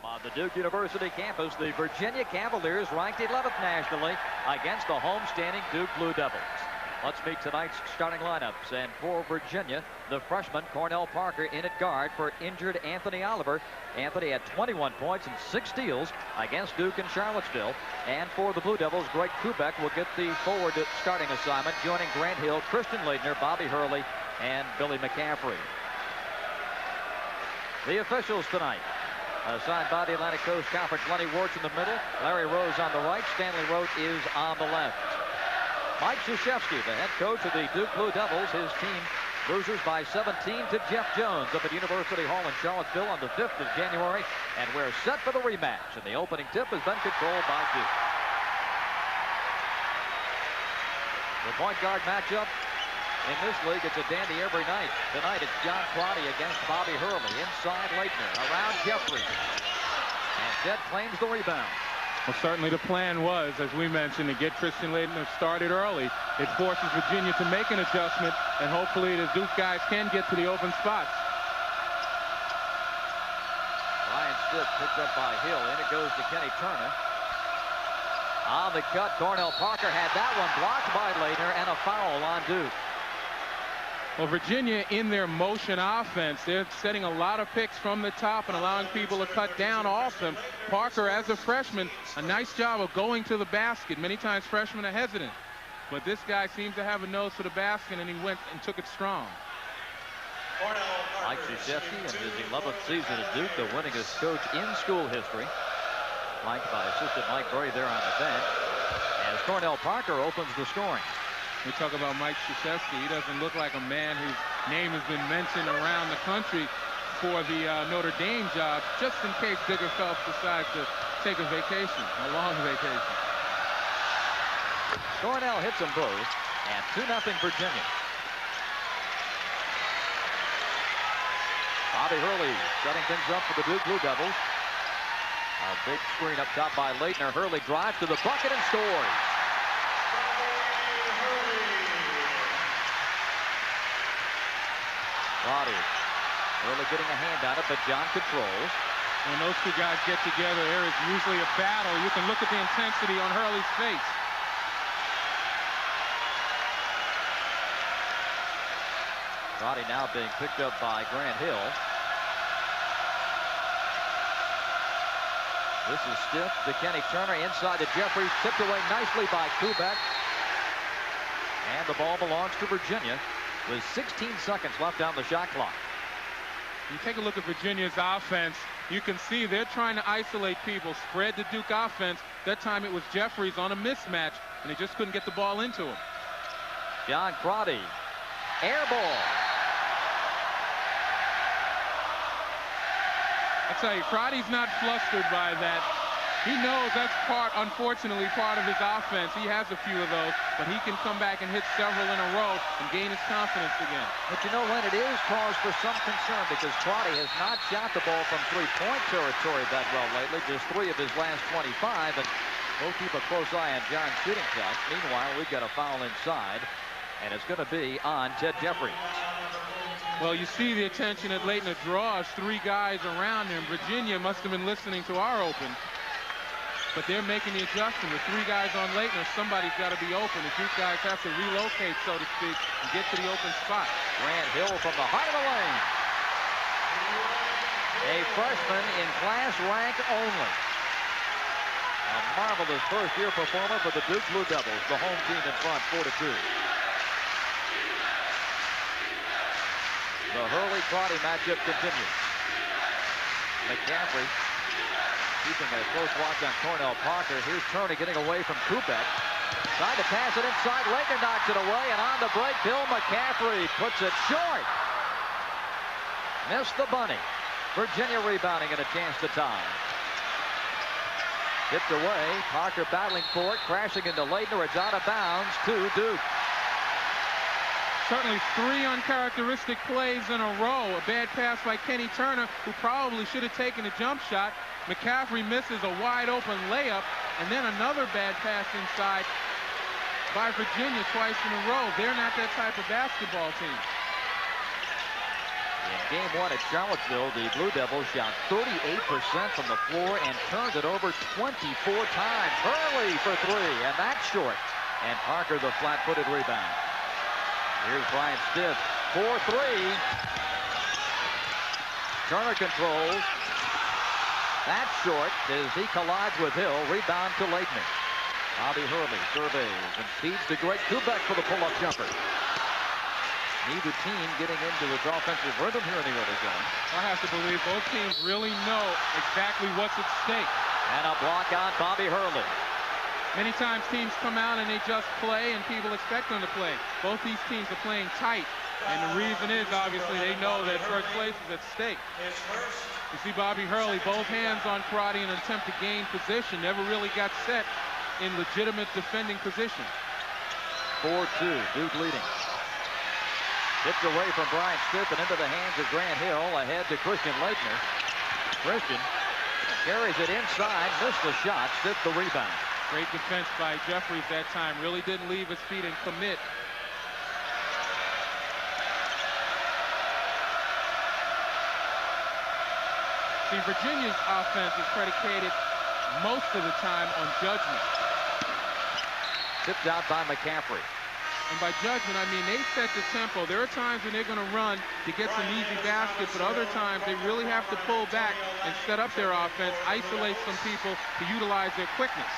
On the Duke University campus, the Virginia Cavaliers ranked 11th nationally against the homestanding Duke Blue Devils. Let's meet tonight's starting lineups. And for Virginia, the freshman Cornell Parker in at guard for injured Anthony Oliver. Anthony had 21 points and 6 steals against Duke and Charlottesville. And for the Blue Devils, Greg Kubek will get the forward starting assignment, joining Grant Hill, Christian Laettner, Bobby Hurley, and Billy McCaffrey. The officials tonight. Assigned by the Atlantic Coast Conference, Lenny Wirtz in the middle, Larry Rose on the right, Stanley Rote is on the left. Mike Krzyzewski, the head coach of the Duke Blue Devils, his team losers by 17 to Jeff Jones up at University Hall in Charlottesville on the 5th of January, and we're set for the rematch, and the opening tip has been controlled by Duke. The point guard matchup in this league, it's a dandy every night. Tonight it's John Crotty against Bobby Hurley. Inside Laettner, around Jeffrey. And Ted claims the rebound. Well, certainly the plan was, as we mentioned, to get Christian Laettner started early. It forces Virginia to make an adjustment, and hopefully the Duke guys can get to the open spots. Ryan Stitt picked up by Hill. In it goes to Kenny Turner. On the cut, Cornell Parker had that one blocked by Laettner, and a foul on Duke. Well, Virginia, in their motion offense, they're setting a lot of picks from the top and allowing people to cut down off them. Parker, as a freshman, a nice job of going to the basket. Many times freshmen are hesitant, but this guy seems to have a nose for the basket, and he went and took it strong. Mike Krzyzewski in his 11th season at Duke, the winningest coach in school history, flanked by assistant Mike Berry there on the bench, as Cornell Parker opens the scoring. We talk about Mike Krzyzewski. He doesn't look like a man whose name has been mentioned around the country for the Notre Dame job, just in case Digger Phelps decides to take a vacation, a long vacation. Cornell hits them both, and 2-0 Virginia. Bobby Hurley setting things up for the Duke Blue Devils. A big screen up top by Laettner. Hurley drives to the bucket and scores. Crotty really getting a hand on it, but John controls. When those two guys get together, there is usually a battle. You can look at the intensity on Hurley's face. Crotty now being picked up by Grant Hill. This is Stiff to Kenny Turner inside to Jeffries, tipped away nicely by Kubek. And the ball belongs to Virginia with 16 seconds left on the shot clock. You take a look at Virginia's offense, you can see they're trying to isolate people, spread the Duke offense. That time it was Jeffries on a mismatch, and they just couldn't get the ball into him. John Crotty, air ball. I tell you, Crotty's not flustered by that. He knows that's unfortunately, part of his offense. He has a few of those, but he can come back and hit several in a row and gain his confidence again. But you know, Len, it is cause for some concern because Crotty has not shot the ball from three-point territory that well lately. Just 3 of his last 25, and we'll keep a close eye on John's shooting touch. Meanwhile, we've got a foul inside, and it's going to be on Ted Jeffries. Well, you see the attention that Laettner draws, 3 guys around him. Virginia must have been listening to our open. But they're making the adjustment. With 3 guys on Laettner, somebody's got to be open. The Duke guys have to relocate, so to speak, and get to the open spot. Grant Hill from the heart of the lane. A freshman in class rank only. A marvelous first-year performer for the Duke Blue Devils. The home team in front, 4-2. The Hurley-Crotty matchup continues. McCaffrey keeping a close watch on Cornell Parker. Here's Turner getting away from Kubek. Trying to pass it inside. Laettner knocks it away, and on the break, Bill McCaffrey puts it short. Missed the bunny. Virginia rebounding and a chance to tie. Tipped away. Parker battling for it, crashing into Laettner. It's out of bounds to Duke. Certainly 3 uncharacteristic plays in a row. A bad pass by Kenny Turner, who probably should have taken a jump shot. McCaffrey misses a wide-open layup, and then another bad pass inside by Virginia twice in a row. They're not that type of basketball team. In game one at Charlottesville, the Blue Devils shot 38% from the floor and turned it over 24 times. Hurley for three, and that's short. And Parker, the flat-footed rebound. Here's Brian Stiff, 4-3. Turner controls. That's short as he collides with Hill. Rebound to Leitner. Bobby Hurley surveys and feeds to Greg Kubek for the pull-up jumper. Neither team getting into its offensive rhythm here in the early going. I have to believe both teams really know exactly what's at stake. And a block on Bobby Hurley. Many times teams come out and they just play and people expect them to play. Both these teams are playing tight. And the reason is, obviously, they know that first place is at stake. You see Bobby Hurley, both hands on Karate in an attempt to gain position. Never really got set in legitimate defending position. 4-2, Duke leading. Tipped away from Brian Stiff and into the hands of Grant Hill. Ahead to Christian Leitner. Christian carries it inside, missed the shot, Stiff the rebound. Great defense by Jeffries that time. Really didn't leave his feet and commit. See, Virginia's offense is predicated most of the time on judgment. Tipped out by McCaffrey. And by judgment, I mean they set the tempo. There are times when they're going to run to get some easy baskets, but other times they really have to pull back and set up their offense, isolate some people to utilize their quickness.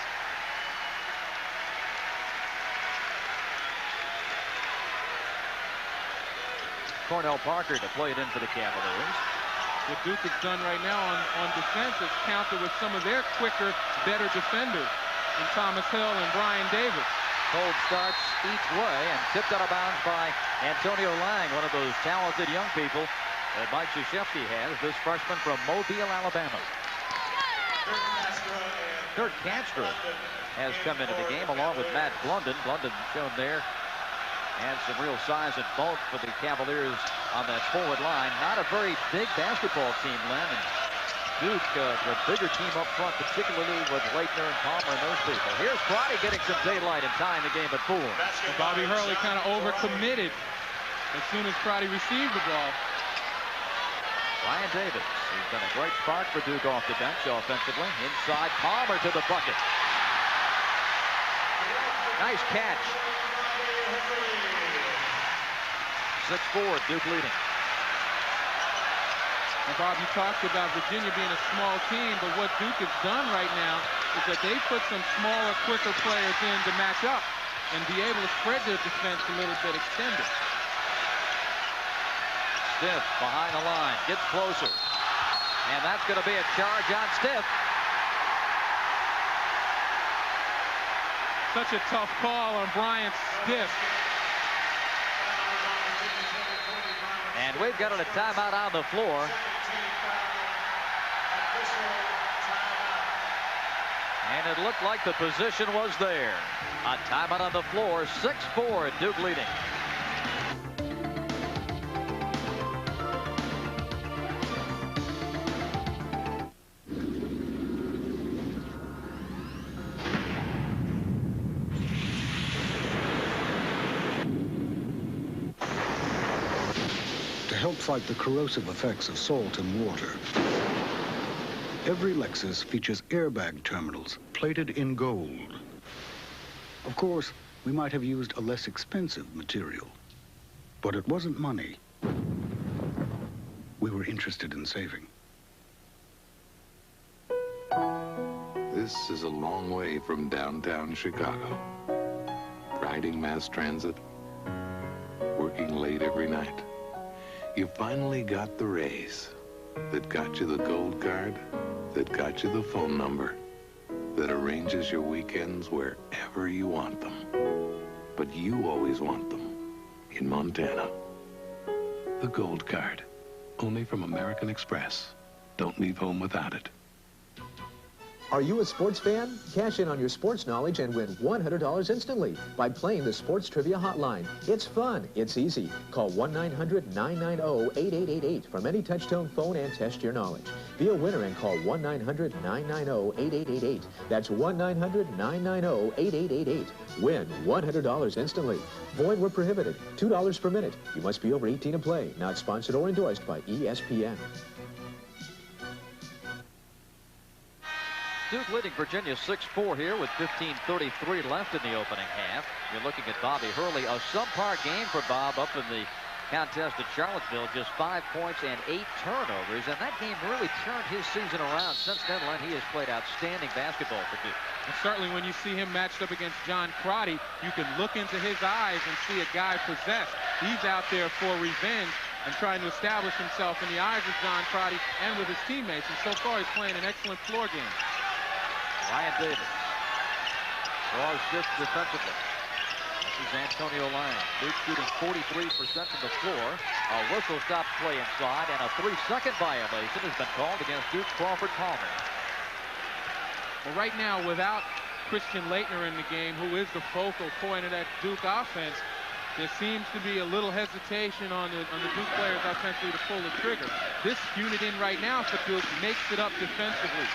Cornell Parker to play it in for the Cavaliers. What Duke has done right now on defense is counter with some of their quicker, better defenders in Thomas Hill and Brian Davis. Cold starts each way and tipped out of bounds by Antonio Lang, one of those talented young people that Mike Krzyzewski has, this freshman from Mobile, Alabama. Kurt Castro has come into the game along with Matt Blunden. Blunden shown there. And some real size and bulk for the Cavaliers on that forward line. Not a very big basketball team, Len. And Duke, the bigger team up front, particularly with Leitner and Palmer and those people. Here's Crotty getting some daylight and tying the game at 4. And Bobby Hurley kind of overcommitted as soon as Crotty received the ball. Ryan Davis, he's been a great spark for Duke off the bench offensively. Inside, Palmer to the bucket. Nice catch. 6-4, Duke leading. And Bob, you talked about Virginia being a small team, but what Duke has done right now is that they put some smaller, quicker players in to match up and be able to spread their defense a little bit, extend it. Stiff behind the line, gets closer. And that's going to be a charge on Stiff. Such a tough call on Brian Stiff. And we've got a timeout on the floor. And it looked like the position was there. A timeout on the floor, 6-4, Duke leading. To help fight the corrosive effects of salt in water, every Lexus features airbag terminals plated in gold. Of course, we might have used a less expensive material, but it wasn't money we were interested in saving. This is a long way from downtown Chicago. Riding mass transit, working late every night. You finally got the raise that got you the gold card, that got you the phone number, that arranges your weekends wherever you want them. But you always want them in Montana. The gold card, only from American Express. Don't leave home without it. Are you a sports fan? Cash in on your sports knowledge and win $100 instantly by playing the Sports Trivia Hotline. It's fun. It's easy. Call 1-900-990-8888 from any touch-tone phone and test your knowledge. Be a winner and call 1-900-990-8888. That's 1-900-990-8888. Win $100 instantly. Void where prohibited. $2 per minute. You must be over 18 to play. Not sponsored or endorsed by ESPN. Duke leading Virginia 6-4 here with 15:33 left in the opening half. You're looking at Bobby Hurley. A subpar game for Bob up in the contest at Charlottesville. Just 5 points and 8 turnovers. And that game really turned his season around. Since then, Len, he has played outstanding basketball for Duke. And certainly when you see him matched up against John Crotty, you can look into his eyes and see a guy possessed. He's out there for revenge and trying to establish himself in the eyes of John Crotty and with his teammates. And so far, he's playing an excellent floor game. Ryan Davis draws stiff defensively. This is Antonio Lang. Duke shooting 43% from the floor. A whistle stops play inside, and a 3-second violation has been called against Duke Crawford Palmer. Well, right now, without Christian Laettner in the game, who is the focal point of that Duke offense, there seems to be a little hesitation on the Duke players offensively to pull the trigger. This unit in right now for Duke makes it up defensively.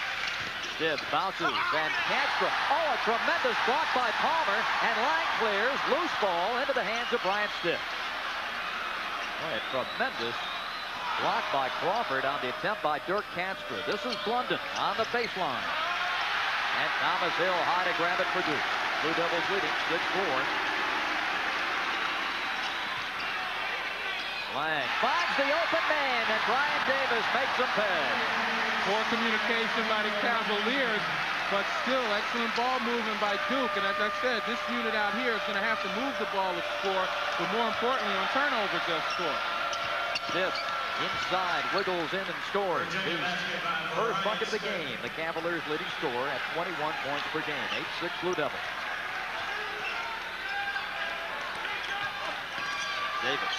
Stiff bounces and Castro. Oh, a tremendous block by Palmer, and Lang clears. Loose ball into the hands of Brian Stiff. Boy, a tremendous block by Crawford on the attempt by Dirk Castro. This is Blunden on the baseline. And Thomas Hill high to grab it for Duke. Blue Devils leading 6-4. Lang finds the open man, and Brian Davis makes him pay. Poor communication by the Cavaliers, but still excellent ball movement by Duke. And as I said, this unit out here is going to have to move the ball to score, but more importantly, on turnovers, they'll score. Stiff inside, wiggles in and scores his first bucket of the game. The Cavaliers leading score at 21 points per game. 8-6 Blue Devils. Davis,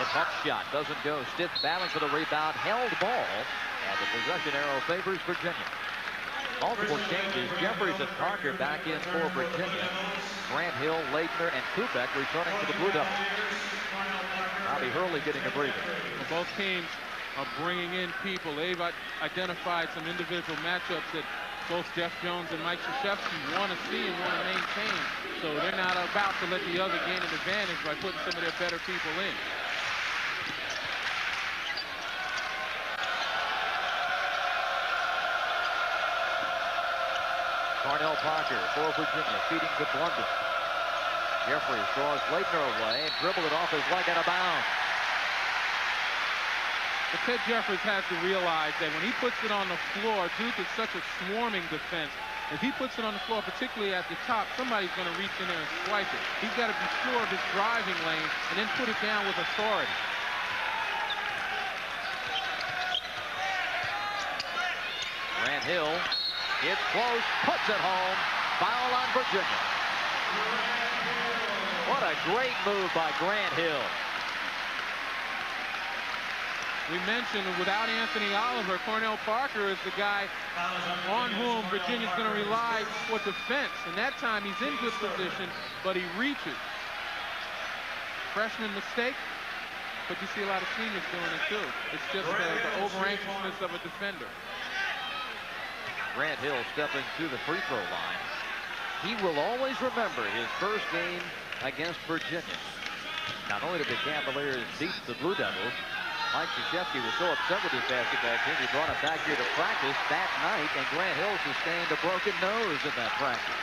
the pump shot doesn't go. Stiff battling for the rebound, held ball. And the possession arrow favors Virginia. Multiple changes. Jeffries and Parker back in for Virginia. Grant Hill, Laettner, and Kubek returning to the Blue Devils. Bobby Hurley getting a breather. Well, both teams are bringing in people. They've identified some individual matchups that both Jeff Jones and Mike Krzyzewski want to see and want to maintain. So they're not about to let the other gain an advantage by putting some of their better people in. Cornell Parker for Virginia, feeding to Blunden. Jeffries draws Laettner away and dribbled it off his leg out of bounds. But Ted Jeffries has to realize that when he puts it on the floor, Duke is such a swarming defense. If he puts it on the floor, particularly at the top, somebody's going to reach in there and swipe it. He's got to be sure of his driving lane and then put it down with authority. Grant Hill. It's close, puts it home. Foul on Virginia. What a great move by Grant Hill. We mentioned without Anthony Oliver, Cornell Parker is the guy on whom Virginia's going to rely for defense. And that time he's in good position, but he reaches. Freshman mistake, but you see a lot of seniors doing it too. It's just the over-anxiousness of a defender. Grant Hill stepping to the free throw line. He will always remember his first game against Virginia. Not only did the Cavaliers beat the Blue Devils, Mike Krzyzewski was so upset with his basketball team, he brought him back here to practice that night, and Grant Hill sustained a broken nose in that practice.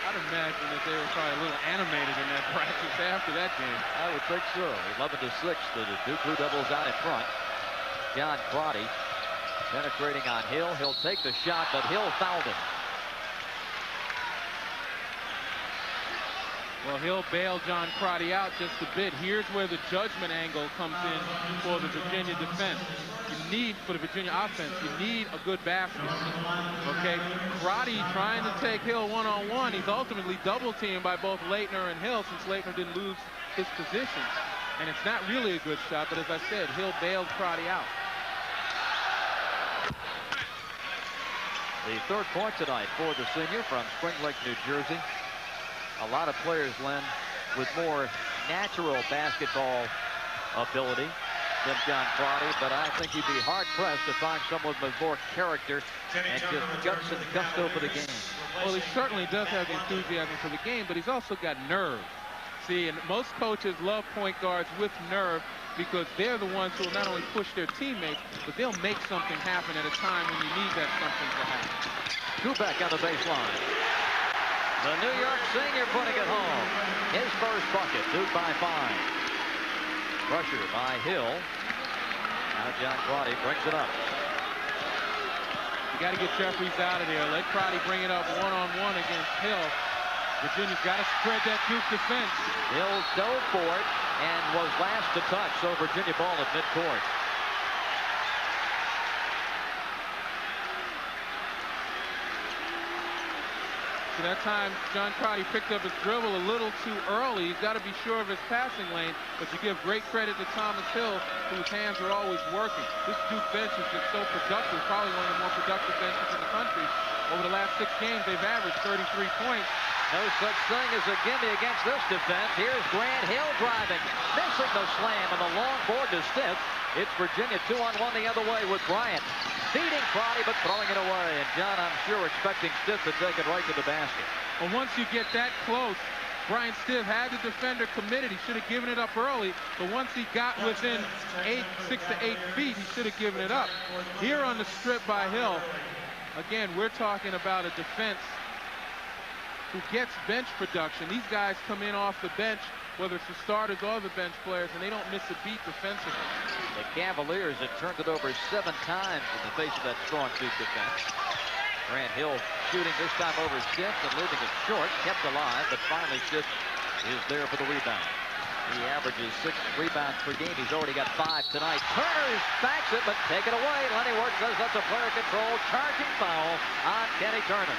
I'd imagine that they were probably a little animated in that practice after that game. I would think so. 11-6, the Duke Blue Devils out in front. John Crotty penetrating on Hill. He'll take the shot, but Hill fouled him. Well, Hill bailed John Crotty out just a bit. Here's where the judgment angle comes in for the Virginia defense. You need, for the Virginia offense, you need a good basket. Okay, Crotty trying to take Hill one-on-one. He's ultimately double-teamed by both Laettner and Hill since Laettner didn't lose his position. And it's not really a good shot, but as I said, Hill bailed Crotty out. The third point tonight for the senior from Spring Lake, New Jersey. A lot of players, Len, with more natural basketball ability than John Crotty, but I think you'd be hard-pressed to find someone with more character and just guts and gusto for the game. Well, he certainly does have the enthusiasm for the game, but he's also got nerve. See, and most coaches love point guards with nerve because they're the ones who will not only push their teammates, but they'll make something happen at a time when you need that something to happen. Kubek on the baseline. The New York senior putting it home. His first bucket, Duke by 5. Pressure by Hill. Now John Crotty brings it up. You got to get Jeffries out of there. Let Crotty bring it up one-on-one against Hill. Virginia's got to spread that Duke defense. Hill dove for it and was last to touch, so Virginia ball at midcourt. So that time, John Crotty picked up his dribble a little too early. He's got to be sure of his passing lane, but you give great credit to Thomas Hill, whose hands are always working. This Duke bench is just so productive, probably one of the more productive benches in the country. Over the last 6 games, they've averaged 33 points. No such thing as a gimme against this defense. Here's Grant Hill driving, missing the slam, and the long board to Stiff. It's Virginia 2-on-1 the other way with Bryant. Feeding Crotty, but throwing it away. And John, I'm sure, expecting Stiff to take it right to the basket. Well, once you get that close, Brian Stiff had the defender committed. He should have given it up early, but once he got within 6 to 8 feet, he should have given it up. Here on the strip by Hill, again, we're talking about a defense who gets bench production. These guys come in off the bench, whether it's the starters or the bench players, and they don't miss a beat defensively. The Cavaliers have turned it over 7 times in the face of that strong Duke defense. Grant Hill shooting this time over Stiff and leaving it short, kept alive, but finally Stiff is there for the rebound. He averages 6 rebounds per game. He's already got 5 tonight. Turner backs it, but take it away. Lenny Worth says that's a player control charging foul on Kenny Turner.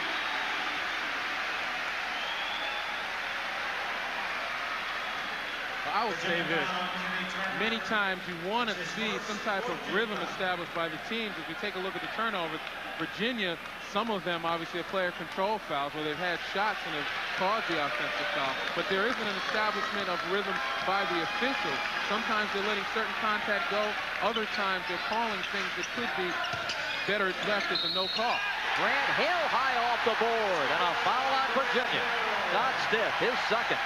I would say this. Many times you want to see some type of rhythm established by the teams. If you take a look at the turnovers, Virginia, some of them obviously are player control fouls where they've had shots and have caused the offensive foul. But there isn't an establishment of rhythm by the officials. Sometimes they're letting certain contact go. Other times they're calling things that could be better left as a no call. Grant Hill high off the board and a foul on Virginia. Not Stiff, his second.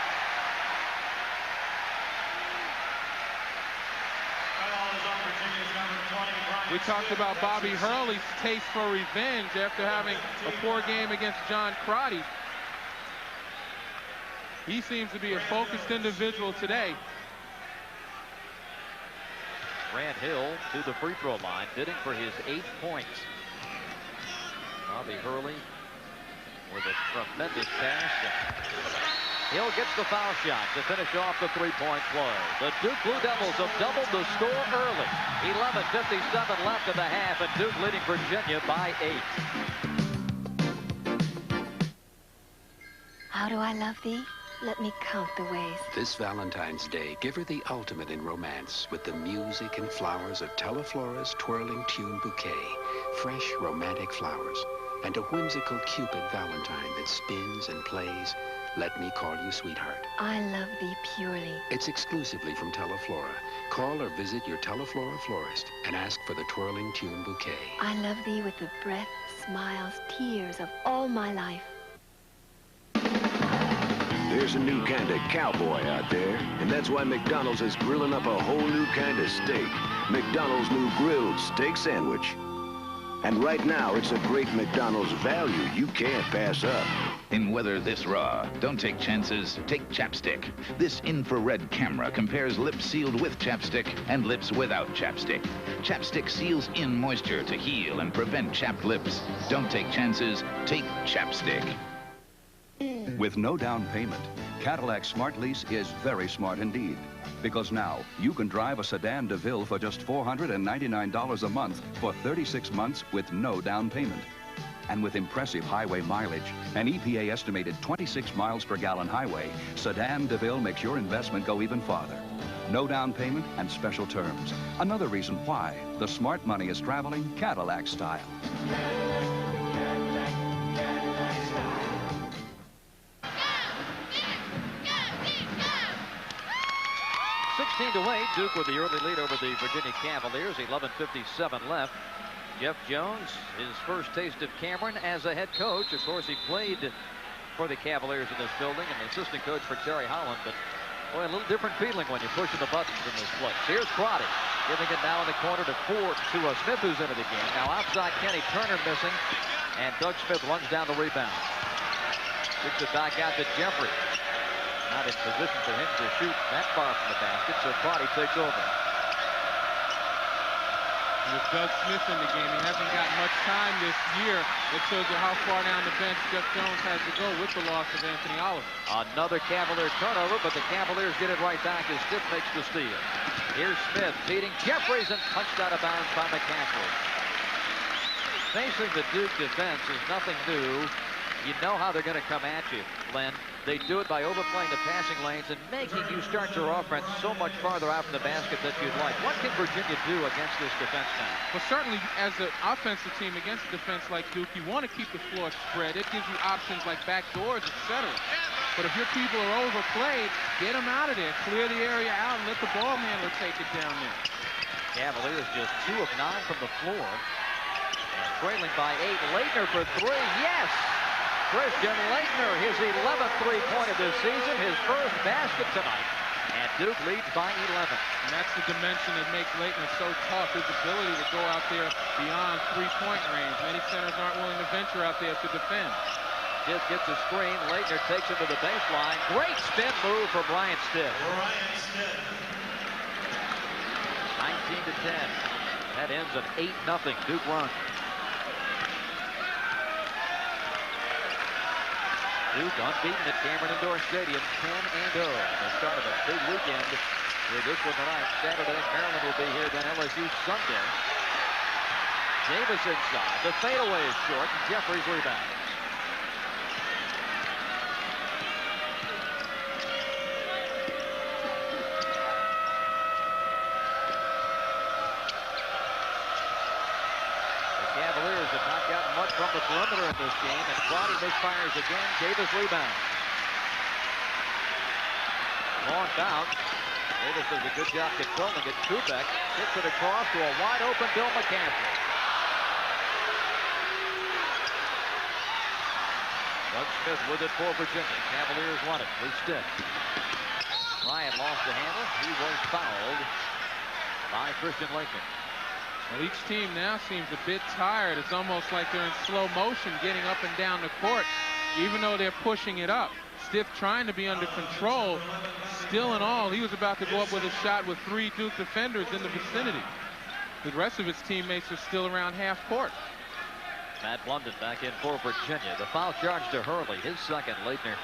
We talked about Bobby Hurley's taste for revenge after having a poor game against John Crotty. He seems to be a focused individual today. Grant Hill to the free throw line, bidding for his 8th points. Bobby Hurley with a tremendous pass. Hill gets the foul shot to finish off the three-point play. The Duke Blue Devils have doubled the score early. 11:57 left in the half, and Duke leading Virginia by 8. How do I love thee? Let me count the ways. This Valentine's Day, give her the ultimate in romance with the music and flowers of Teleflora's Twirling Tune Bouquet. Fresh, romantic flowers. And a whimsical Cupid Valentine that spins and plays. Let me call you sweetheart. I love thee purely. It's exclusively from Teleflora. Call or visit your Teleflora florist and ask for the Twirling Tune Bouquet. I love thee with the breath, smiles, tears of all my life. There's a new kind of cowboy out there, and that's why McDonald's is grilling up a whole new kind of steak. McDonald's new grilled steak sandwich. And right now, it's a great McDonald's value you can't pass up. In weather this raw, don't take chances, take chapstick. This infrared camera compares lips sealed with chapstick and lips without chapstick. Chapstick seals in moisture to heal and prevent chapped lips. Don't take chances, take chapstick. With no down payment, Cadillac Smart Lease is very smart indeed. Because now, you can drive a sedan DeVille for just $499 a month for 36 months with no down payment. And with impressive highway mileage, an EPA estimated 26 miles per gallon highway, sedan DeVille makes your investment go even farther. No down payment and special terms. Another reason why the smart money is traveling Cadillac style. 16-8, Duke with the early lead over the Virginia Cavaliers. 11:57 left. Jeff Jones, his first taste of Cameron as a head coach. Of course, he played for the Cavaliers in this building and assistant coach for Terry Holland. But boy, a little different feeling when you're pushing the buttons in this place. Here's Crotty giving it now in the corner to Smith, who's into the game. Now outside, Kenny Turner missing, and Doug Smith runs down the rebound. Kicks it back out to Jeffrey. Not in position for him to shoot that far from the basket, so Crotty takes over. With Doug Smith in the game, he hasn't gotten much time this year. It shows you how far down the bench Jeff Jones has to go with the loss of Anthony Oliver. Another Cavalier turnover, but the Cavaliers get it right back as Stiff makes the steal. Here's Smith feeding Jeffries and punched out of bounds by McCaffrey. Facing the Duke defense is nothing new. You know how they're going to come at you, Len. They do it by overplaying the passing lanes and making you start your offense so much farther out from the basket that you'd like. What can Virginia do against this defense now? Well, certainly as an offensive team against a defense like Duke, you want to keep the floor spread. It gives you options like back doors, etc. But if your people are overplayed, get them out of there. Clear the area out and let the ball handler take it down there. Cavaliers just 2 of 9 from the floor. And trailing by 8. Leitner for 3. Yes! Christian Leitner, his 11th three-pointer this season, his first basket tonight, and Duke leads by 11. And that's the dimension that makes Leitner so tough, his ability to go out there beyond three-point range. Many centers aren't willing to venture out there to defend. Just gets a screen. Leitner takes him to the baseline. Great spin move for Bryant Stiff. 19-10. That ends an 8-0 Duke run. Duke unbeaten at Cameron Indoor Stadium, 10-0. The start of a big weekend with this one tonight. Saturday, Maryland will be here, then LSU Sunday. Davis inside. The fadeaway is short, and Jeffries rebounds. From the perimeter in this game, and Crotty misfires again. Davis rebounds. Long bounce. Davis does a good job controlling it. Kubek hits it across to a wide open Bill McCaffrey. Doug Smith with it for Virginia. Cavaliers won it with Stiff. Bryant lost the handle. He was fouled by Christian Leitner. Well, each team now seems a bit tired. It's almost like they're in slow motion getting up and down the court, even though they're pushing it up. Stiff trying to be under control. Still in all, he was about to go up with a shot with 3 Duke defenders in the vicinity. The rest of his teammates are still around half court. Matt London back in for Virginia. The foul charge to Hurley, his second. Leitner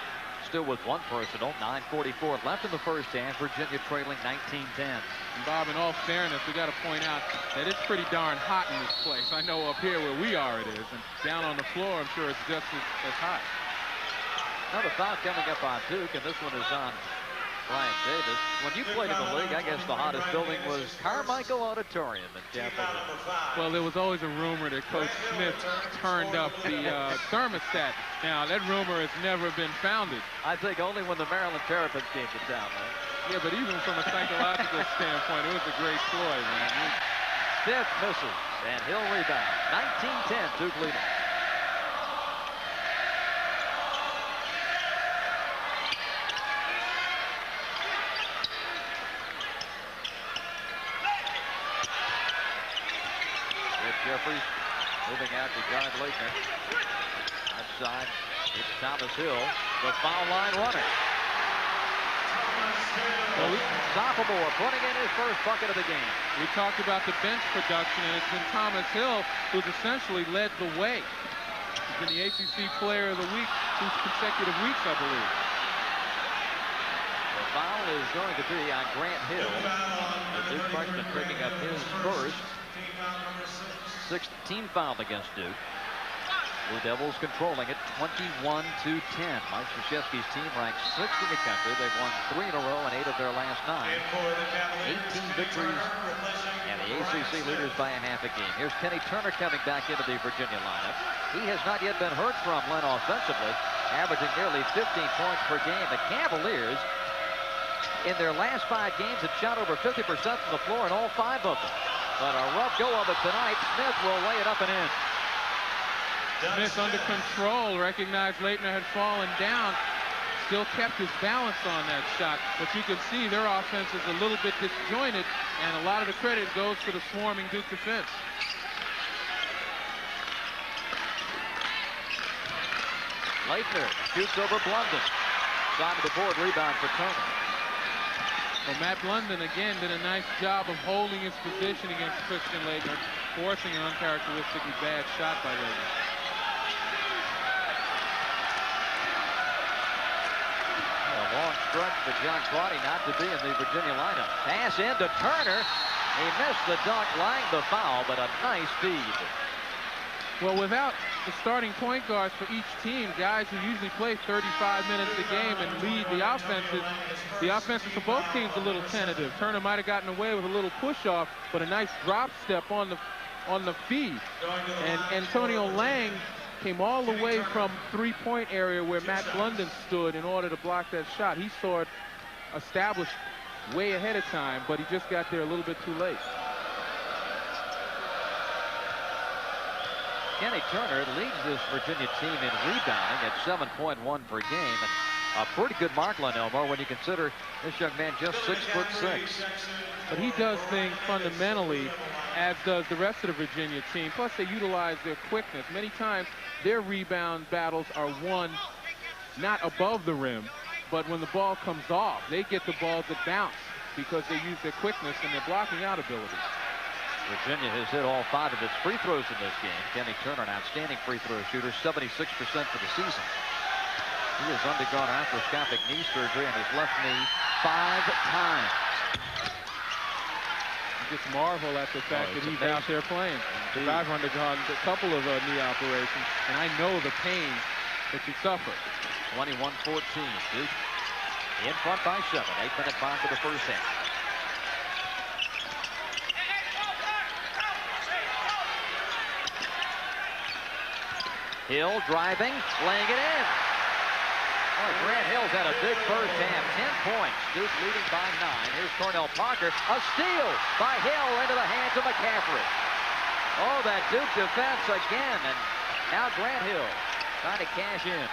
still with 1 personal. 9:44 left in the first half. Virginia trailing 19-10. And Bob, in all fairness, we got to point out that it's pretty darn hot in this place. I know up here where we are it is, and down on the floor, I'm sure it's just as hot. Another foul coming up on Duke, and this one is on Bryant Davis. When you played in the league, I guess the hottest building was Carmichael Auditorium in Chapel Hill. Well, there was always a rumor that Coach Smith turned up the thermostat. Now, that rumor has never been founded. I think only when the Maryland Terrapins came to town, man. Yeah, but even from a psychological standpoint, it was a great ploy, man. Stiff misses, and he'll rebound. 19-10, Duke leading. Jeffries moving out to John Leitner. Outside, it's Thomas Hill, the foul line runner. Well, sophomore putting in his first bucket of the game. We talked about the bench production, and it's been Thomas Hill who's essentially led the way. He's been the ACC Player of the Week 2 consecutive weeks, I believe. The foul is going to be on Grant Hill. The Duke freshman picking up his first. 6th team foul against Duke. Blue Devils controlling it 21-10. Mike Krzyzewski's team ranks 6th in the country. They've won 3 in a row and 8 of their last 9. 18 victories, and the ACC leaders by a half a game. Here's Kenny Turner coming back into the Virginia lineup. He has not yet been heard from, Len, offensively, averaging nearly 15 points per game. The Cavaliers, in their last 5 games had shot over 50% from the floor in all 5 of them. But a rough go of it tonight. Smith will lay it up and in. Smith under control, recognized Leitner had fallen down, still kept his balance on that shot. But you can see their offense is a little bit disjointed, and a lot of the credit goes to the swarming Duke defense. Leitner shoots over Blunden. Side of the board, rebound for Turner. Well, Matt Blunden again did a nice job of holding his position against Christian Leitner, forcing an uncharacteristically bad shot by Leitner. A long stretch for John Crotty not to be in the Virginia lineup. Pass into Turner. He missed the dunk, lying the foul, but a nice feed. Well, without the starting point guards for each team, guys who usually play 35 minutes a game and lead the offenses for both teams a little tentative. Turner might have gotten away with a little push-off, but a nice drop step on the feed. And Antonio Lang came all the way from three-point area where Matt Blunden stood in order to block that shot. He saw it established way ahead of time, but he just got there a little bit too late. Kenny Turner leads this Virginia team in rebounding at 7.1 per game. And a pretty good mark, Elmore, when you consider this young man just 6'6". But he does things fundamentally, as does the rest of the Virginia team. Plus, they utilize their quickness. Many times, their rebound battles are won not above the rim, but when the ball comes off, they get the balls that bounce because they use their quickness and their blocking out ability. Virginia has hit all 5 of its free throws in this game. Kenny Turner, an outstanding free throw shooter, 76% for the season. He has undergone arthroscopic knee surgery on his left knee 5 times. You just marvel at the fact that he's out there playing. Because I've undergone a couple of knee operations, and I know the pain that you suffer. 21-14. Duke in front by 7. 8-minute mark of the first half. Hill driving, laying it in. Oh, Grant Hill's had a big first half. 10 points. Duke leading by 9. Here's Cornell Parker. A steal by Hill into the hands of McCaffrey. Oh, that Duke defense again. And now Grant Hill trying to cash in.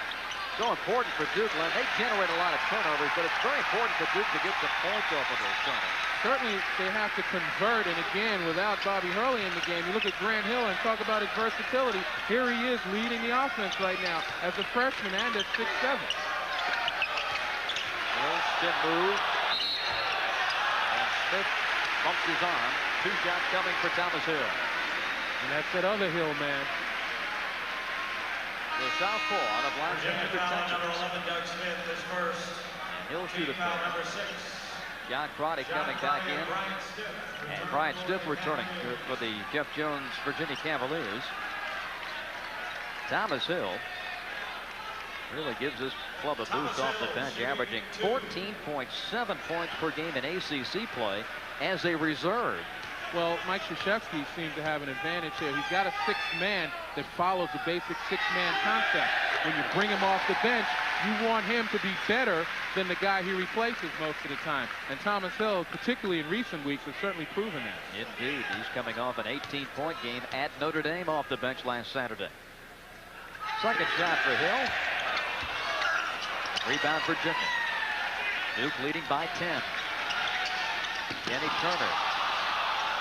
So important for Duke. They generate a lot of turnovers, but it's very important for Duke to get some points off of those turnovers. Certainly they have to convert, and again, without Bobby Hurley in the game, you look at Grant Hill and talk about his versatility. Here he is leading the offense right now as a freshman and at 6'7". Hill spin move. And Smith bumps his arm. 2 shots coming for Thomas Hill. And that's that other Hill man. The southpaw out of Lafayette, Number 11, Doug Smith is first. And he'll shoot a foul. Number 6. John Crotty coming back in. And Brian Stiff returning for the Jeff Jones Virginia Cavaliers. Thomas Hill really gives this club a boost off the bench, averaging 14.7 points per game in ACC play as a reserve. Well, Mike Krzyzewski seems to have an advantage here. He's got a 6th man that follows the basic 6-man concept. When you bring him off the bench, you want him to be better than the guy he replaces most of the time. And Thomas Hill, particularly in recent weeks, has certainly proven that. Indeed. He's coming off an 18-point game at Notre Dame off the bench last Saturday. Second shot for Hill. Rebound Virginia. Duke leading by 10. Kenny Turner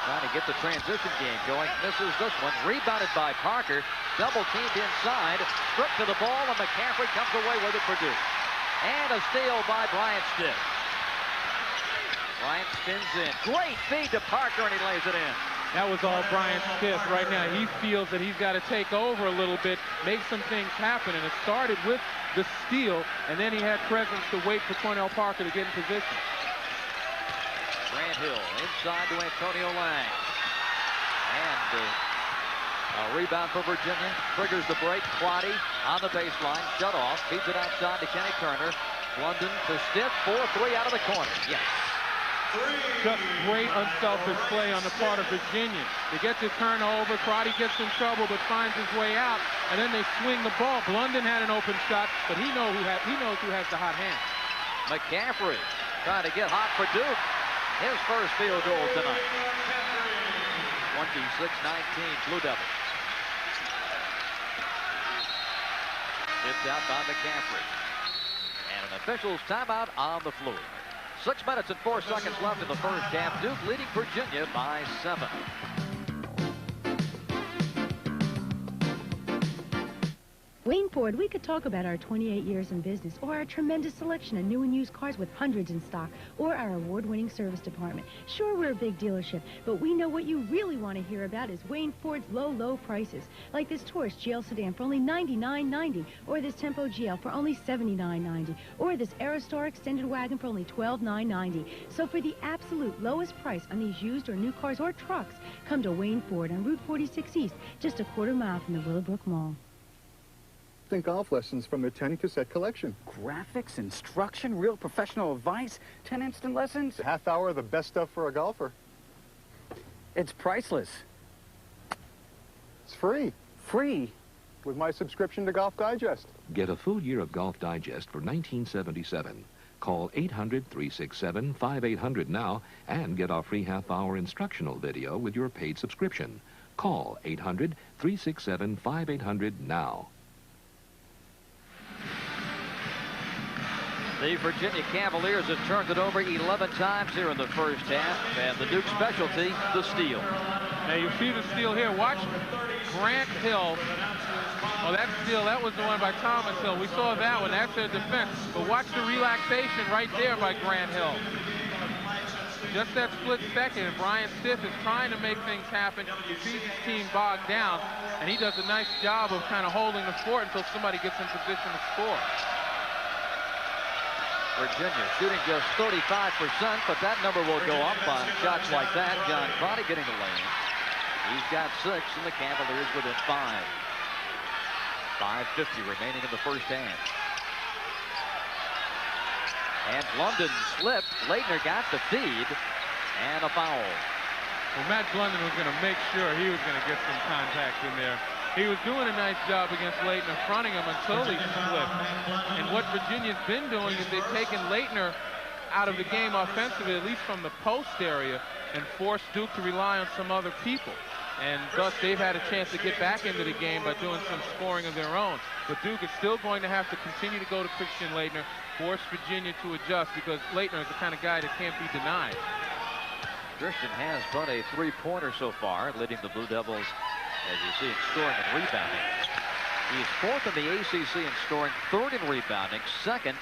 trying to get the transition game going. Misses this one. Rebounded by Parker. Double teamed inside. Stripped to the ball, and McCaffrey comes away with it for Duke. And a steal by Bryant Stiff. Bryant spins in. Great feed to Parker, and he lays it in. That was all Bryant Stiff right now. He feels that he's got to take over a little bit, make some things happen. And it started with the steal, and then he had presence to wait for Cornell Parker to get in position. Grant Hill inside to Antonio Lang. And a rebound for Virginia. Triggers the break. Crotty on the baseline. Shut off. Feeds it outside to Kenny Turner. London to Stiff. 4-3 out of the corner. Yes. Just great unselfish play on the part of Virginia. They get the turnover. Crotty gets in trouble but finds his way out. And then they swing the ball. Blunden had an open shot, but he knows who has the hot hand. McCaffrey trying to get hot for Duke. His first field goal tonight. 26-19 Blue Devils. It's out by McCaffrey. And an official's timeout on the floor. 6 minutes and 4 seconds left in the first half. Duke leading Virginia by 7. Wayne Ford, we could talk about our 28 years in business, or our tremendous selection of new and used cars with hundreds in stock, or our award-winning service department. Sure, we're a big dealership, but we know what you really want to hear about is Wayne Ford's low, low prices. Like this Taurus GL sedan for only $99.90, or this Tempo GL for only $79.90, or this Aerostar extended wagon for only $12,990. So for the absolute lowest price on these used or new cars or trucks, come to Wayne Ford on Route 46 East, just a quarter mile from the Willowbrook Mall. Golf lessons from their 10 cassette collection. Graphics, instruction, real professional advice, 10 instant lessons. A half hour of the best stuff for a golfer. It's priceless. It's free. Free? With my subscription to Golf Digest. Get a full year of Golf Digest for $19.77. Call 800-367-5800 now and get our free half-hour instructional video with your paid subscription. Call 800-367-5800 now. The Virginia Cavaliers have turned it over 11 times here in the first half, and the Duke specialty, the steal. Now you see the steal here. Watch Grant Hill. Oh, that steal, that was the one by Thomas Hill. We saw that one. That's their defense. But watch the relaxation right there by Grant Hill. Just that split second, and Brian Stiff is trying to make things happen. He sees his team bogged down, and he does a nice job of kind of holding the fort until somebody gets in position to score. Virginia shooting just 35%, but that number will go up on shots like that. John Crotty getting the lane. He's got 6, and the Cavaliers within 5. 5:50 remaining in the first half. And London slipped. Leitner got the feed, and a foul. Well, Matt London was going to make sure he was going to get some contact in there. He was doing a nice job against Leitner, fronting him until he slipped. And what Virginia's been doing is they've taken Leitner out of the game offensively, at least from the post area, and forced Duke to rely on some other people. And thus, they've had a chance to get back into the game by doing some scoring of their own. But Duke is still going to have to continue to go to Christian Leitner, force Virginia to adjust, because Leitner is the kind of guy that can't be denied. Christian has but a 3-pointer so far, leading the Blue Devils, as you see, in scoring and rebounding. He's 4th in the ACC in scoring, 3rd in rebounding, 2nd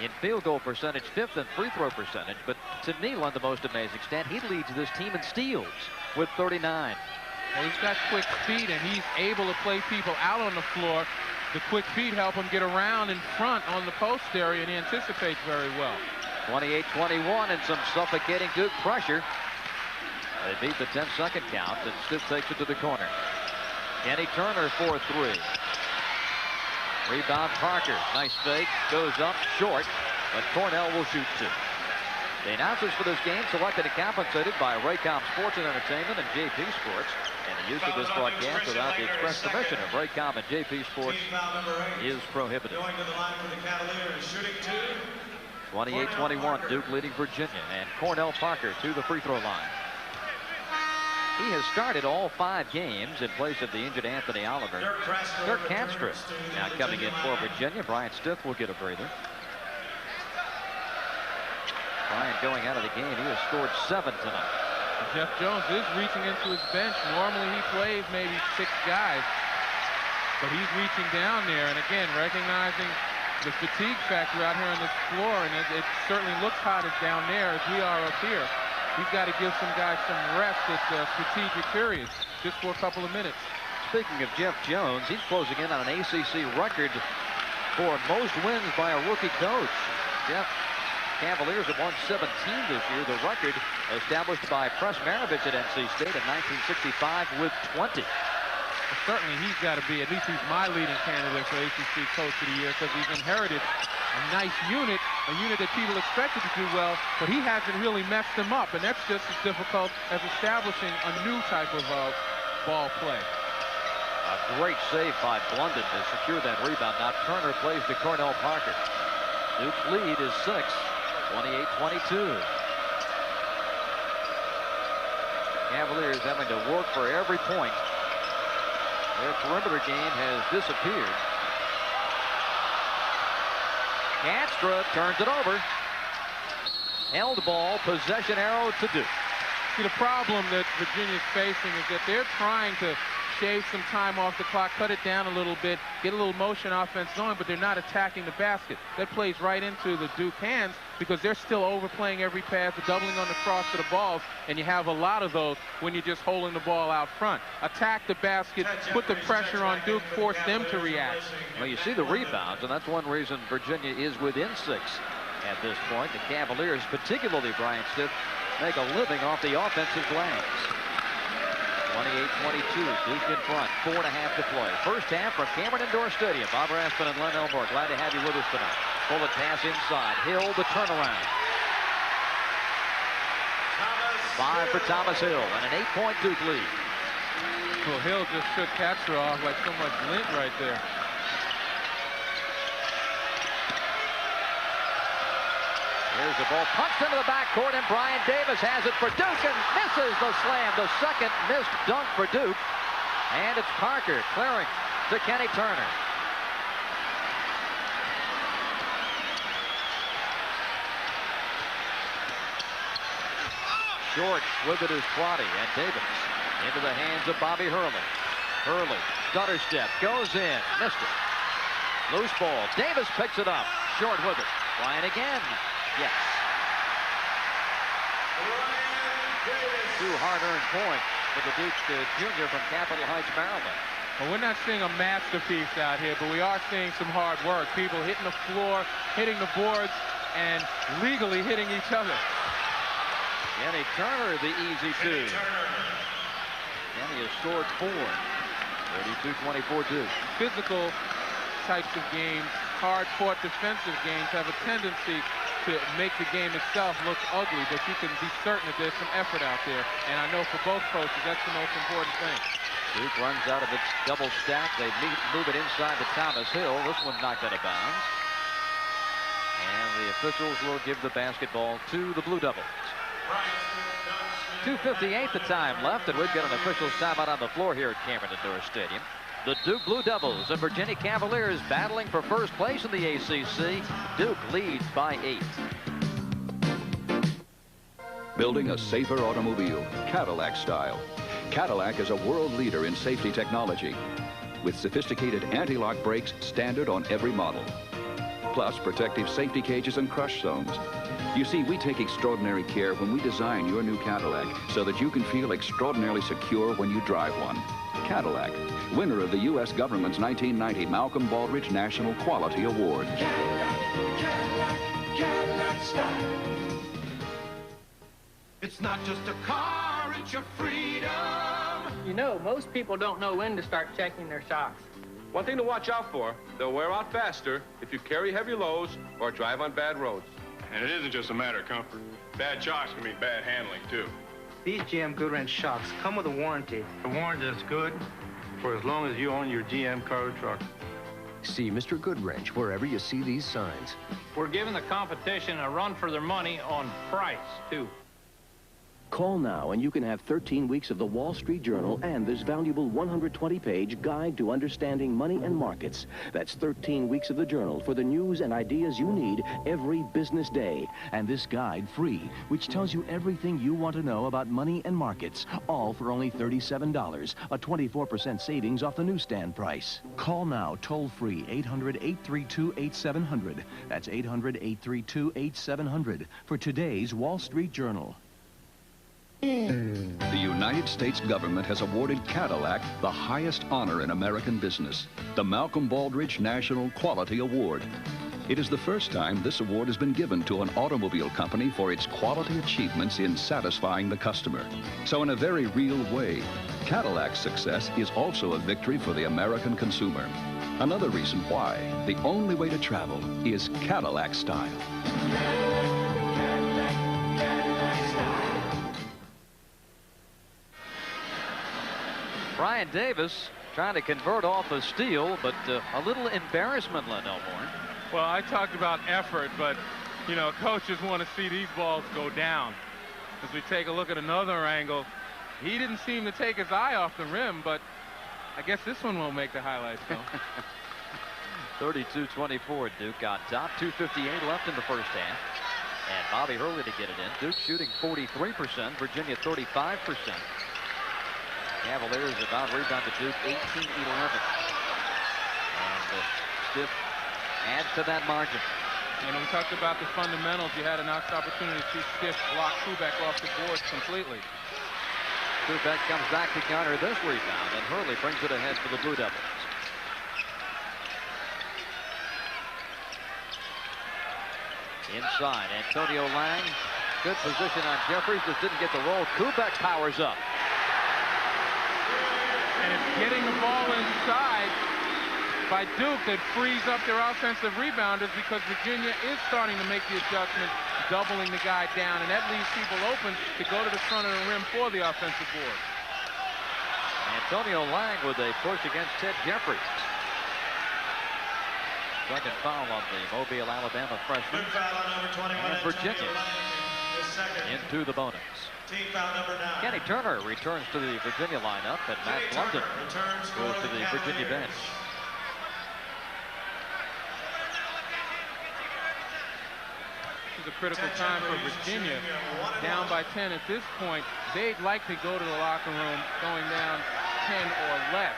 in field goal percentage, 5th in free throw percentage. But to me, one of the most amazing stat, he leads this team in steals with 39. Well, he's got quick feet, and he's able to play people out on the floor. The quick feet help him get around in front on the post area, and he anticipates very well. 28-21 and some suffocating Duke pressure. They beat the 10-second count, and Stiff takes it to the corner. Kenny Turner for 3. Rebound Parker. Nice fake. Goes up short, but Cornell will shoot 2. The announcers for this game selected and compensated by Raycom Sports and Entertainment and JP Sports. And the use of this broadcast without the express permission of Raycom and JP Sports is prohibited. Going to the line for the Cavaliers, shooting 2. 28-21, Duke leading Virginia, and Cornell Parker to the free throw line. He has started all 5 games in place of the injured Anthony Oliver. Dirk Canstrip now coming in for Virginia. Brian Stiff will get a breather. Brian going out of the game. He has scored 7 tonight. Jeff Jones is reaching into his bench. Normally he plays maybe 6 guys, but he's reaching down there. And again, recognizing the fatigue factor out here on this floor, and it certainly looks hot as down there as we are up here. He's got to give some guys some rest at strategic periods, just for a couple of minutes. Speaking of Jeff Jones, he's closing in on an ACC record for most wins by a rookie coach. Jeff, Cavaliers have won 17 this year, the record established by Press Maravich at NC State in 1965 with 20. Well, certainly he's got to be, at least he's my leading candidate for ACC Coach of the Year, because he's inherited a nice unit, a unit that people expected to do well, but he hasn't really messed them up, and that's just as difficult as establishing a new type of ball play. A great save by Blunden to secure that rebound. Now Turner plays to Cornell Parker. Duke's lead is 6. 28-22. Cavaliers having to work for every point. Their perimeter game has disappeared. Kanstra turns it over. Held ball, possession arrow to Duke. See, the problem that Virginia's facing is that they're trying to shave some time off the clock, cut it down a little bit, get a little motion offense going, but they're not attacking the basket. That plays right into the Duke hands because they're still overplaying every pass, doubling on the cross to the balls, and you have a lot of those when you're just holding the ball out front. Attack the basket, put the pressure on Duke, force them to react. Well, you see the rebounds, and that's one reason Virginia is within 6 at this point. The Cavaliers, particularly Brian Stiff, make a living off the offensive glass. 28-22, Duke in front, 4.5 to play. First half from Cameron Indoor Stadium. Bob Raspin and Len Elmore, glad to have you with us tonight. Bullet pass inside, Hill the turnaround. 5 for Thomas Hill, and an 8-point Duke lead. Well, Hill just shook Kanstra off like so much lint right there. Here's the ball punched into the backcourt, and Brian Davis has it for Duke and misses the slam. The second missed dunk for Duke. And it's Parker clearing to Kenny Turner. Short with it is Quaddy, and Davis into the hands of Bobby Hurley. Hurley, stutter step, goes in, missed it. Loose ball, Davis picks it up, short with it. Bryant again. Yes. 2 hard-earned points for the Duke junior from Capitol Heights, Maryland. Well, we're not seeing a masterpiece out here, but we are seeing some hard work. People hitting the floor, hitting the boards, and legally hitting each other. Kenny Turner, the easy 2. Kenny has scored 4. 32-24 Duke. Physical types of games, hard-fought defensive games, have a tendency to make the game itself look ugly, but you can be certain that there's some effort out there. And I know for both coaches, that's the most important thing. Duke runs out of its double stack. They move it inside to Thomas Hill. This one knocked out of bounds. And the officials will give the basketball to the Blue Devils. 2:58 the time left, and we've got an official's timeout on the floor here at Cameron Indoor Stadium. The Duke Blue Devils and Virginia Cavaliers battling for first place in the ACC. Duke leads by 8. Building a safer automobile, Cadillac style. Cadillac is a world leader in safety technology, with sophisticated anti-lock brakes standard on every model, plus protective safety cages and crush zones. You see, we take extraordinary care when we design your new Cadillac so that you can feel extraordinarily secure when you drive one. Cadillac, winner of the U.S. government's 1990 Malcolm Baldrige National Quality Award. Cadillac style. It's not just a car, it's your freedom. You know, most people don't know when to start checking their shocks. One thing to watch out for, they'll wear out faster if you carry heavy loads or drive on bad roads. And it isn't just a matter of comfort. Bad shocks can mean bad handling, too. These GM Goodwrench shocks come with a warranty. The warranty is good for as long as you own your GM car or truck. See Mr. Goodwrench wherever you see these signs. We're giving the competition a run for their money on price, too. Call now and you can have 13 weeks of the Wall Street Journal and this valuable 120-page guide to understanding money and markets. That's 13 weeks of the Journal for the news and ideas you need every business day. And this guide free, which tells you everything you want to know about money and markets, all for only $37, a 24% savings off the newsstand price. Call now toll-free 800-832-8700. That's 800-832-8700 for today's Wall Street Journal. The United States government has awarded Cadillac the highest honor in American business, the Malcolm Baldrige National Quality Award. It is the first time this award has been given to an automobile company for its quality achievements in satisfying the customer. So in a very real way, Cadillac's success is also a victory for the American consumer. Another reason why the only way to travel is Cadillac style. Brian Davis trying to convert off a steal, but a little embarrassment, Len Elmore. Well, I talked about effort, but You know, coaches want to see these balls go down. As we take a look at another angle, he didn't seem to take his eye off the rim, but I guess this one won't make the highlights, though. 32-24, Duke on top. 2:58 left in the first half. And Bobby Hurley to get it in. Duke shooting 43%, Virginia 35%. Cavaliers about rebound to Duke 18-11. And Stiff adds to that margin. And we talked about the fundamentals. You had a nice opportunity to see Stiff block Kubek off the boards completely. Kubek comes back to counter this rebound, and Hurley brings it ahead for the Blue Devils. Inside, Antonio Lang. Good position on Jeffries, just didn't get the roll. Kubek powers up. And it's getting the ball inside by Duke that frees up their offensive rebounders, because Virginia is starting to make the adjustment, doubling the guy down, and that leaves people open to go to the front of the rim for the offensive board. Antonio Lang with a push against Ted Jeffries. Second foul on the Mobile, Alabama freshman. And Virginia into the bonus. Team foul number 9. Kenny Turner returns to the Virginia lineup, and Matt London goes to the Virginia bench. This is a critical time for Virginia. Down by 10 at this point. They'd likely go to the locker room going down 10 or less.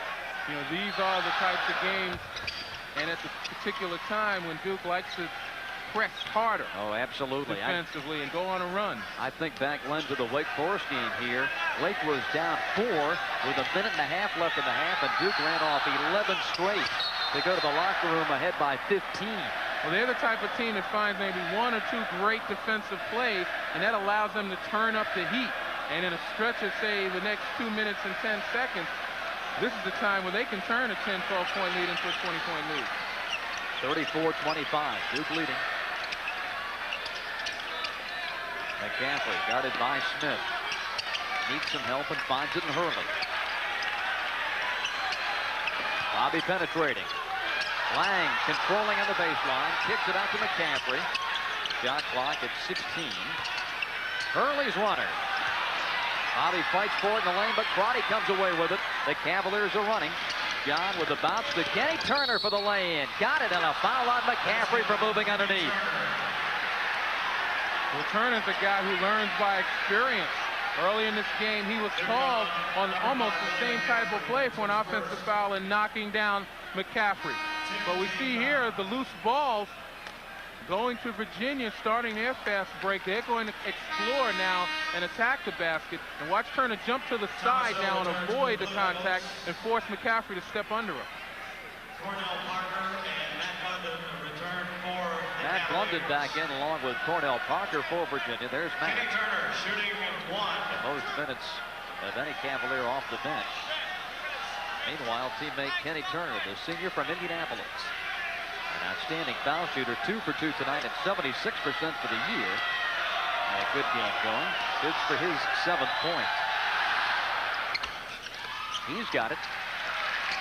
You know, these are the types of games, and at the particular time when Duke likes to press harder. Oh, absolutely. Defensively and go on a run. I think back, Len, to the Wake Forest game here. Wake was down 4 with a minute and a half left in the half, and Duke ran off 11 straight to go to the locker room ahead by 15. Well, they're the type of team that finds maybe 1 or 2 great defensive plays, and that allows them to turn up the heat. And in a stretch of, say, the next 2 minutes and 10 seconds, this is the time where they can turn a 10, 12-point lead into a 20-point lead. 34-25, Duke leading. McCaffrey guarded by Smith. Needs some help and finds it in Hurley. Bobby penetrating. Lang controlling on the baseline. Kicks it out to McCaffrey. Shot clock at 16. Hurley's runner. Bobby fights for it in the lane, but Crotty comes away with it. The Cavaliers are running. John with the bounce to Kenny Turner for the lay-in. Got it, and a foul on McCaffrey for moving underneath. Well, Turner's a guy who learns by experience. Early in this game, he was called on almost the same type of play for an offensive foul and knocking down McCaffrey. But we see here the loose balls going to Virginia, starting their fast break. They're going to explore now and attack the basket. And watch Turner jump to the side now and avoid the contact and force McCaffrey to step under him. Matt London back in along with Cornell Parker for Virginia. There's Matt. Kenny Turner shooting 1. The most minutes of any Cavalier off the bench. Meanwhile, teammate Kenny Turner, the senior from Indianapolis. An outstanding foul shooter, 2 for 2 tonight at 76% for the year. And a good game going. Good for his 7th point. He's got it.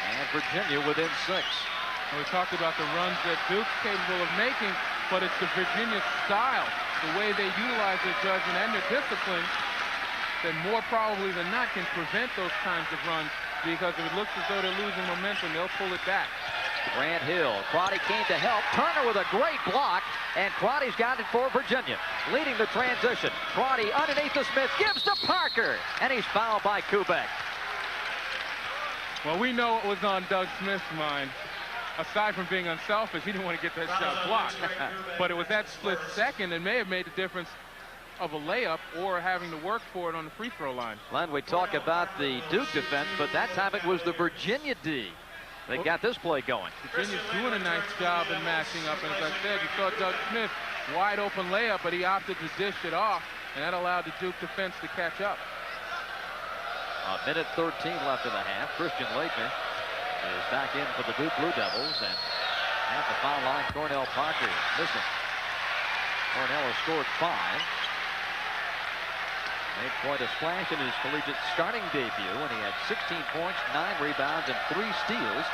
And Virginia within 6. We talked about the runs that Duke's capable of making, but it's the Virginia style, the way they utilize their judgment and their discipline, that more probably than not can prevent those kinds of runs, because if it looks as though they're losing momentum, they'll pull it back. Grant Hill. Crotty came to help. Turner with a great block, and Crotty's got it for Virginia. Leading the transition. Crotty underneath the Smith, gives to Parker, and he's fouled by Kubek. Well, we know what was on Doug Smith's mind. Aside from being unselfish, he didn't want to get that shot blocked. But it was that split second that may have made the difference of a layup or having to work for it on the free throw line. Len, we talk about the Duke defense, but that time it was the Virginia D that got this play going. Virginia's doing a nice job in matching up, and as I said, you saw Doug Smith wide open layup, but he opted to dish it off, and that allowed the Duke defense to catch up. A minute 13 left in the half. Christian Laettner is back in for the Duke Blue Devils, and at the foul line, Cornell Parker missing. Cornell has scored 5. Made quite a splash in his collegiate starting debut when he had 16 points, 9 rebounds, and 3 steals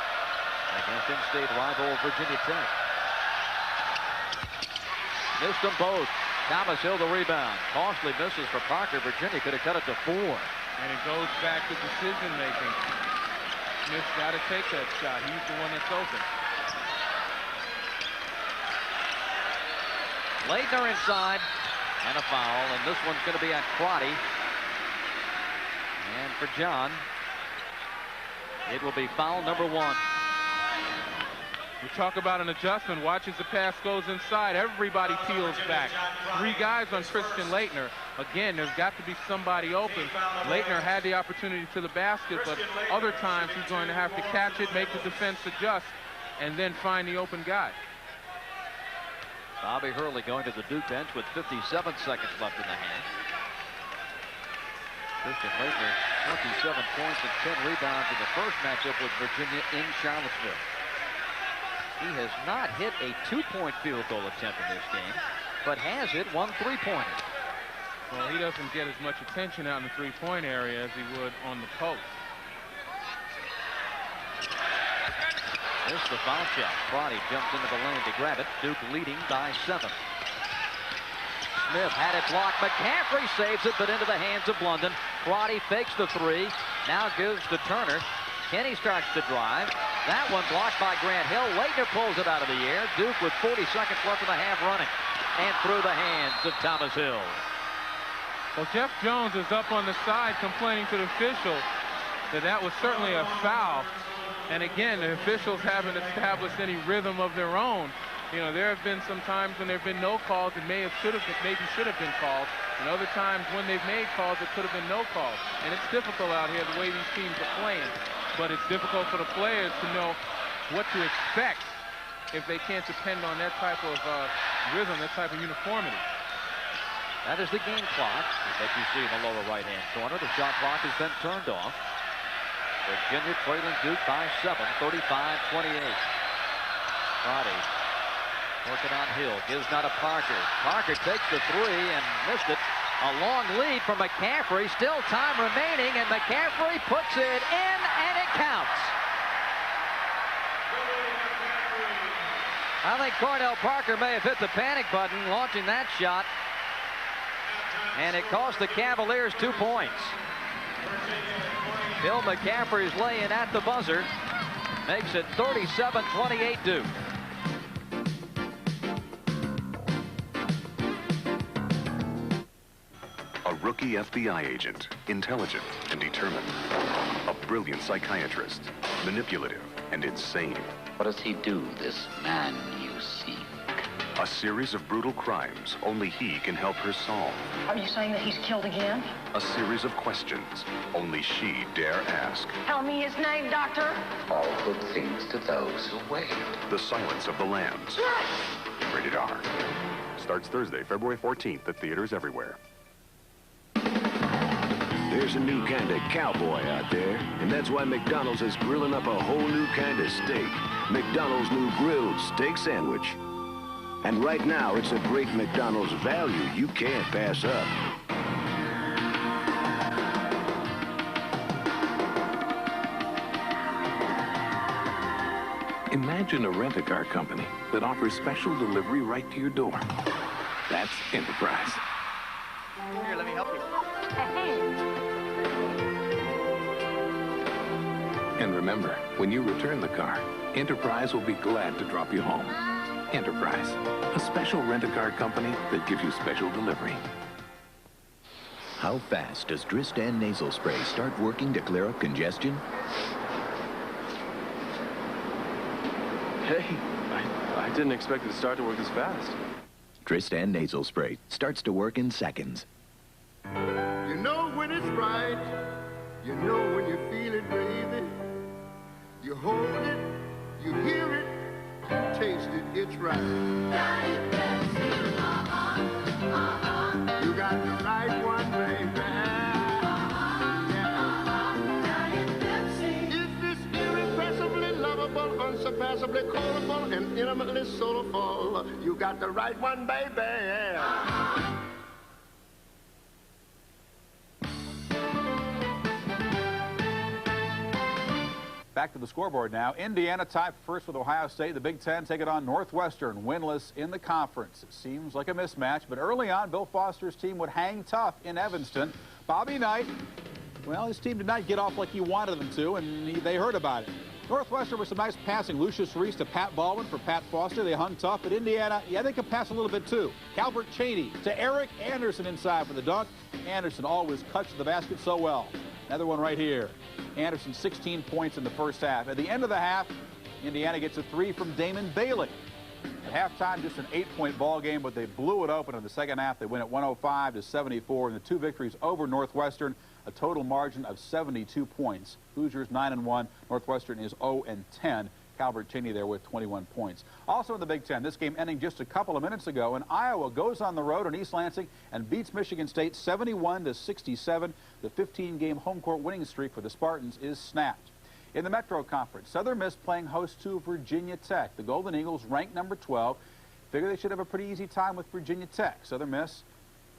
against in-state rival Virginia Tech. Missed them both. Thomas Hill the rebound. Costly misses for Parker. Virginia could have cut it to 4. And it goes back to decision making. Smith's got to take that shot. He's the one that's open. Leitner inside. And a foul. And this one's going to be on Crotty. And for John, it will be foul number 1. You talk about an adjustment. Watch as the pass goes inside. Everybody peels back. 3 guys on Christian Leitner. Again, there's got to be somebody open. Leitner had the opportunity to the basket, but other times he's going to have to catch it, make the defense adjust, and then find the open guy. Bobby Hurley going to the Duke bench with 57 seconds left in the hand. Christian Leitner, 27 points and 10 rebounds in the first matchup with Virginia in Charlottesville. He has not hit a 2-point field goal attempt in this game, but has hit 1 3-pointer. Well, he doesn't get as much attention out in the 3-point area as he would on the post. Missed the foul shot. Crotty jumps into the lane to grab it. Duke leading by 7. Smith had it blocked. McCaffrey saves it, but into the hands of London. Crotty fakes the 3. Now gives to Turner. Kenny starts to drive. That one blocked by Grant Hill. Leitner pulls it out of the air. Duke with 40 seconds left in the half running. And through the hands of Thomas Hill. Well, Jeff Jones is up on the side complaining to the official that that was certainly a foul. And again, the officials haven't established any rhythm of their own. You know, there have been some times when there have been no calls that maybe should have been called. And other times when they've made calls that could have been no calls. And it's difficult out here the way these teams are playing. But it's difficult for the players to know what to expect if they can't depend on that type of rhythm, that type of uniformity. That is the game clock that you see in the lower right-hand corner. The shot clock has been turned off. Virginia trailing Duke by 7, 35-28. Crotty working on Hill. Gives now to Parker. Parker takes the 3 and missed it. A long lead for McCaffrey. Still time remaining, and McCaffrey puts it in, and it counts. I think Cornell Parker may have hit the panic button launching that shot, and it cost the Cavaliers 2 points. Bill McCaffrey's lay-in at the buzzer makes it 37-28 Duke. A rookie FBI agent, intelligent and determined. A brilliant psychiatrist, manipulative and insane. What does he do, this man you seek? A series of brutal crimes only he can help her solve. Are you saying that he's killed again? A series of questions only she dare ask. Tell me his name, Doctor. All good things to those who wait. The Silence of the Lambs. Rated R. Starts Thursday, February 14th at theaters everywhere. There's a new kind of cowboy out there, and that's why McDonald's is grilling up a whole new kind of steak. McDonald's new grilled steak sandwich. And right now, it's a great McDonald's value you can't pass up. Imagine a rent-a-car company that offers special delivery right to your door. That's Enterprise. Here, let me help you. And remember, when you return the car, Enterprise will be glad to drop you home. Enterprise, a special rent-a-car company that gives you special delivery. How fast does Dristan nasal spray start working to clear up congestion? Hey, I didn't expect it to start to work this fast. Dristan nasal spray starts to work in seconds. You know when it's right. You know when you feel it, baby. You hold it, you hear it, you taste it, it's right. You got the right one, baby. It's this irrepressibly lovable, unsurpassably quotable, and intimately soulful. You got the right one, baby. Back to the scoreboard now. Indiana tied first with Ohio State. The Big Ten take it on Northwestern, winless in the conference. It seems like a mismatch, but early on, Bill Foster's team would hang tough in Evanston. Bobby Knight, well, his team did not get off like he wanted them to, and they heard about it. Northwestern with some nice passing. Lucius Reese to Pat Baldwin for Pat Foster. They hung tough. But Indiana, yeah, they could pass a little bit too. Calvert Cheney to Eric Anderson inside for the dunk. Anderson always cuts to the basket so well. Another one right here. Anderson 16 points in the first half. At the end of the half, Indiana gets a 3 from Damon Bailey. At halftime, just an 8-point ball game, but they blew it open in the second half. They win at 105-74 in the 2 victories over Northwestern, a total margin of 72 points. Hoosiers 9-1. Northwestern is 0-10. Calvert Cheney there with 21 points. Also in the Big Ten, this game ending just a couple of minutes ago, and Iowa goes on the road in East Lansing and beats Michigan State 71-67. The 15-game home court winning streak for the Spartans is snapped. In the Metro Conference, Southern Miss playing host to Virginia Tech. The Golden Eagles ranked number 12. Figure they should have a pretty easy time with Virginia Tech. Southern Miss,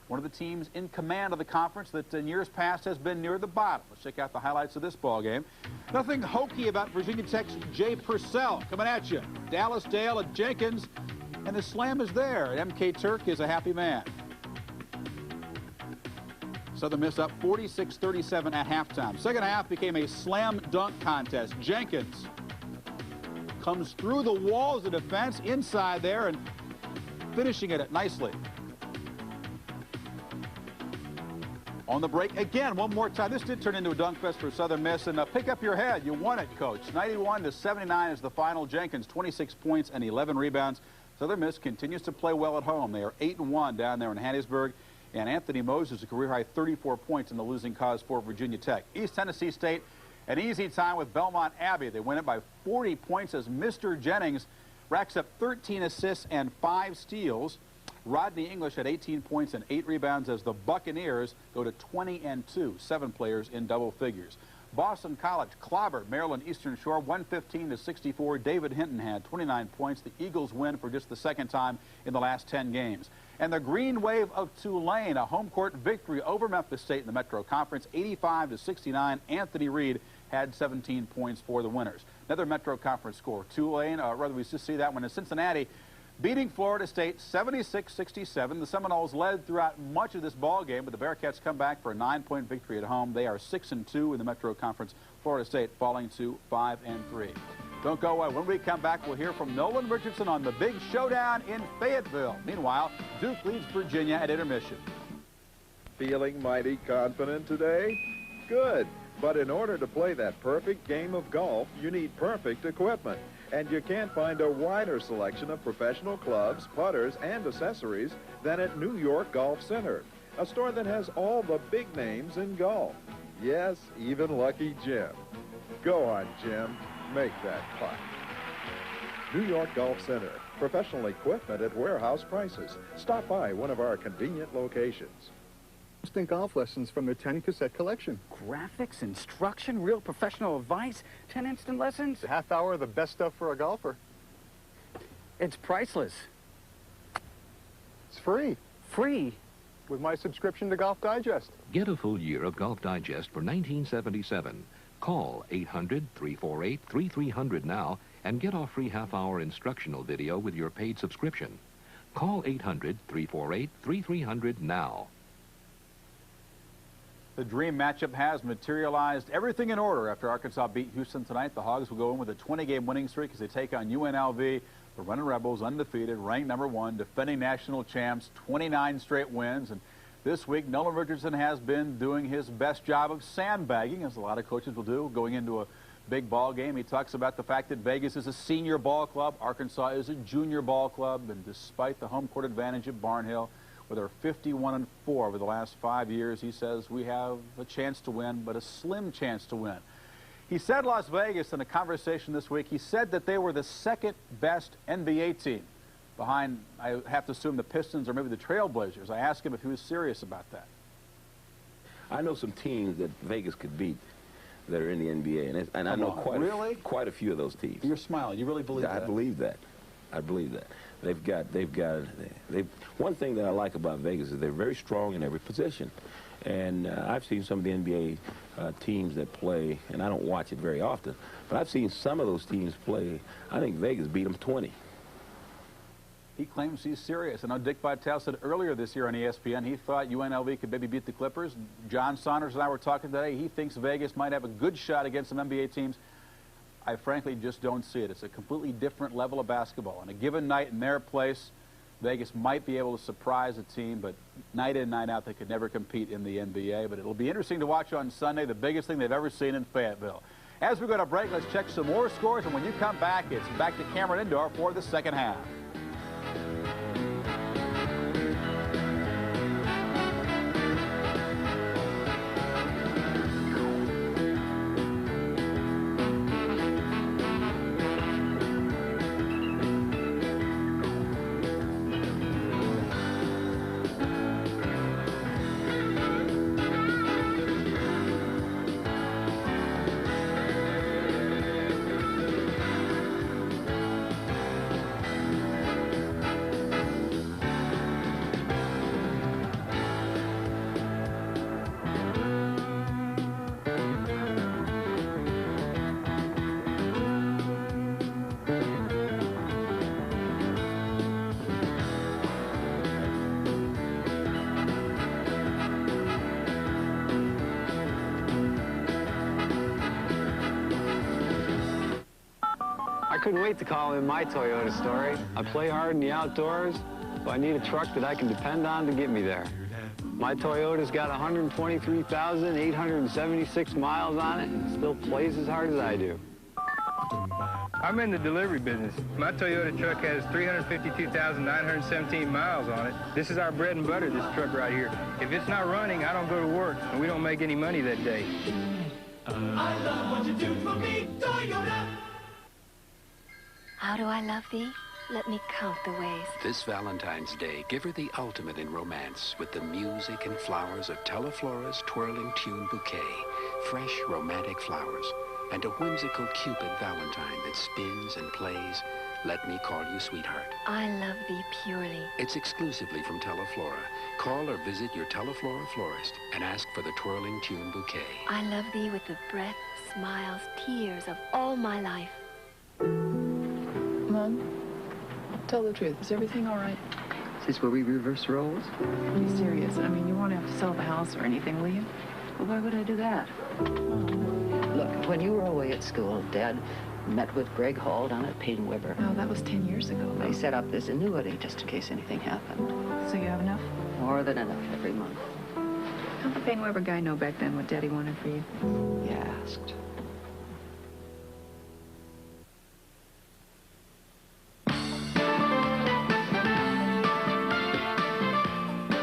one of the teams in command of the conference that in years past has been near the bottom. Let's check out the highlights of this ball game. Nothing hokey about Virginia Tech's Jay Purcell coming at you. Dallas Dale and Jenkins, and the slam is there. And MK Turk is a happy man. Southern Miss up 46-37 at halftime. Second half became a slam dunk contest. Jenkins comes through the walls of defense inside there and finishing it nicely. On the break again, one more time. This did turn into a dunk fest for Southern Miss, and pick up your head. You won it, Coach. 91-79 is the final. Jenkins 26 points and 11 rebounds. Southern Miss continues to play well at home. They are 8-1 down there in Hattiesburg, and Anthony Moses a career-high 34 points in the losing cause for Virginia Tech. East Tennessee State, an easy time with Belmont Abbey. They win it by 40 points as Mr. Jennings racks up 13 assists and 5 steals. Rodney English had 18 points and 8 rebounds as the Buccaneers go to 20-2, 7 players in double figures. Boston College clobbered Maryland Eastern Shore 115-64. David Hinton had 29 points. The Eagles win for just the second time in the last 10 games. And the Green Wave of Tulane, a home court victory over Memphis State in the Metro Conference, 85-69. Anthony Reed had 17 points for the winners. Another Metro Conference score. Tulane, rather we just see that one in Cincinnati, beating Florida State 76-67. The Seminoles led throughout much of this ball game, but the Bearcats come back for a 9-point victory at home. They are 6-2 in the Metro Conference. Florida State falling to 5-3. Don't go away. When we come back, we'll hear from Nolan Richardson on the big showdown in Fayetteville. Meanwhile, Duke leads Virginia at intermission. Feeling mighty confident today? Good. But in order to play that perfect game of golf, you need perfect equipment. And you can't find a wider selection of professional clubs, putters, and accessories than at New York Golf Center, a store that has all the big names in golf. Yes, even Lucky Jim. Go on, Jim. Make that putt. New York Golf Center, professional equipment at warehouse prices. Stop by one of our convenient locations. Instant golf lessons from the 10 cassette collection. Graphics, instruction, real professional advice, 10 instant lessons. A half hour of the best stuff for a golfer. It's priceless. It's free. Free? With my subscription to Golf Digest. Get a full year of Golf Digest for $19.77. Call 800-348-3300 now and get our free half-hour instructional video with your paid subscription. Call 800-348-3300 now. The dream matchup has materialized. Everything in order after Arkansas beat Houston tonight. The Hogs will go in with a 20-game winning streak as they take on UNLV. The Running Rebels, undefeated, ranked number 1, defending national champs, 29 straight wins. And this week, Nolan Richardson has been doing his best job of sandbagging, as a lot of coaches will do, going into a big ball game. He talks about the fact that Vegas is a senior ball club, Arkansas is a junior ball club, and despite the home court advantage at Barnhill, with our 51-4 over the last 5 years, he says we have a chance to win, but a slim chance to win. He said Las Vegas in a conversation this week, he said that they were the second best NBA team behind, I have to assume, the Pistons or maybe the Trailblazers. I asked him if he was serious about that. I know some teams that Vegas could beat that are in the NBA, and I know quite a few of those teams. You're smiling. You really believe that? I believe that. I believe that. One thing that I like about Vegas is they're very strong in every position. And I've seen some of the NBA teams that play, and I don't watch it very often, but I've seen some of those teams play. I think Vegas beat them 20. He claims he's serious. I know Dick Vitale said earlier this year on ESPN he thought UNLV could maybe beat the Clippers. John Saunders and I were talking today. He thinks Vegas might have a good shot against some NBA teams. I frankly just don't see it. It's a completely different level of basketball. On a given night in their place, Vegas might be able to surprise a team, but night in, night out, they could never compete in the NBA. But it'll be interesting to watch on Sunday, the biggest thing they've ever seen in Fayetteville. As we go to break, let's check some more scores, and when you come back, it's back to Cameron Indoor for the second half. I couldn't wait to call in my Toyota story. I play hard in the outdoors, so I need a truck that I can depend on to get me there. My Toyota's got 123,876 miles on it and still plays as hard as I do. I'm in the delivery business. My Toyota truck has 352,917 miles on it. This is our bread and butter, this truck right here. If it's not running, I don't go to work, and we don't make any money that day. I love what you do for me, Toyota. How do I love thee? Let me count the ways. This Valentine's Day, give her the ultimate in romance with the music and flowers of Teleflora's Twirling Tune Bouquet. Fresh, romantic flowers. And a whimsical Cupid Valentine that spins and plays, Let Me Call You Sweetheart. I love thee purely. It's exclusively from Teleflora. Call or visit your Teleflora florist and ask for the Twirling Tune Bouquet. I love thee with the breath, smiles, tears of all my life. Mom, tell the truth. Is everything all right? Is this where we reverse roles? Be serious. I mean, you won't have to sell the house or anything, will you? Well, why would I do that? Look, when you were away at school, Dad met with Greg Hall down at Payne Weber. Oh, that was 10 years ago. They set up this annuity just in case anything happened. So you have enough? More than enough every month. How'd the Payne Weber guy know back then what Daddy wanted for you? You asked.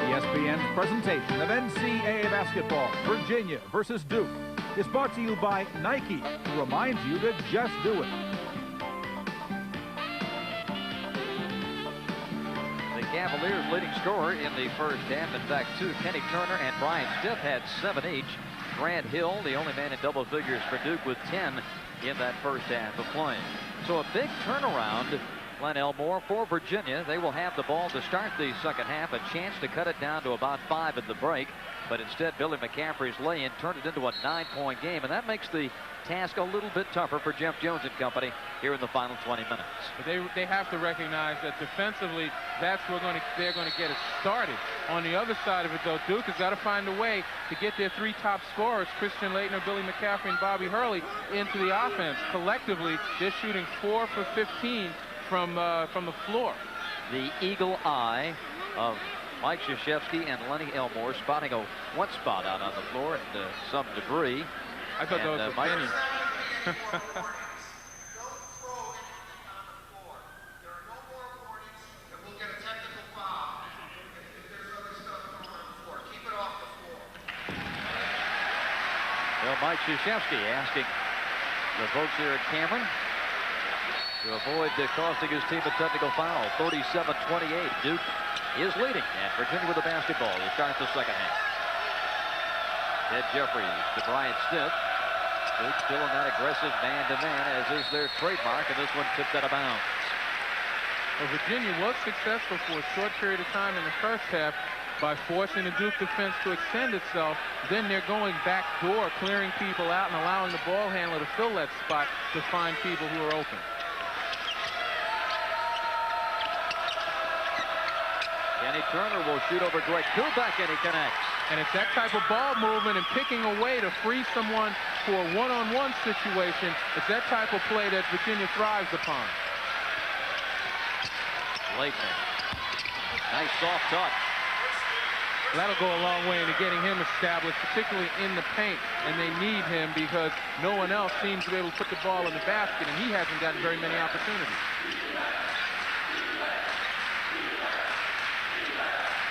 ESPN's presentation of NCAA basketball, Virginia versus Duke, is brought to you by Nike, who reminds you to just do it. The Cavaliers' leading scorer in the first half, in fact, two, Kenny Turner and Brian Stiff had 7 each. Grant Hill, the only man in double figures for Duke, with 10 in that first half of play. So a big turnaround, Glenn Elmore, for Virginia. They will have the ball to start the second half, a chance to cut it down to about 5 at the break. But instead, Billy McCaffrey's lay-in turned it into a 9-point game, and that makes the task a little bit tougher for Jeff Jones and company here in the final 20 minutes. But they have to recognize that defensively, that's where they're going to get it started. On the other side of it, though, Duke has got to find a way to get their 3 top scorers, Christian Laettner, Billy McCaffrey, and Bobby Hurley, into the offense. Collectively, they're shooting 4 for 15 from the floor. The eagle eye of Mike Krzyzewski and Lenny Elmore spotting a one spot out on the floor and some debris. I thought that was a penny. Well, Mike Krzyzewski asking the folks here at Cameron to avoid costing his team a technical foul. 37-28. Duke is leading, and Virginia with the basketball to start the second half. Ed Jeffries to Brian Stiff. Duke still in that aggressive man-to-man, as is their trademark, and this one tipped out of bounds. Well, Virginia was successful for a short period of time in the first half, by forcing the Duke defense to extend itself. Then they're going back door, clearing people out and allowing the ball handler to fill that spot to find people who are open. Kenny Turner will shoot over Greg Kubek, and he connects. And it's that type of ball movement and picking away to free someone for a one-on-one situation. It's that type of play that Virginia thrives upon. Laettner. Nice soft touch. That'll go a long way into getting him established, particularly in the paint. And they need him because no one else seems to be able to put the ball in the basket, and he hasn't gotten very many opportunities.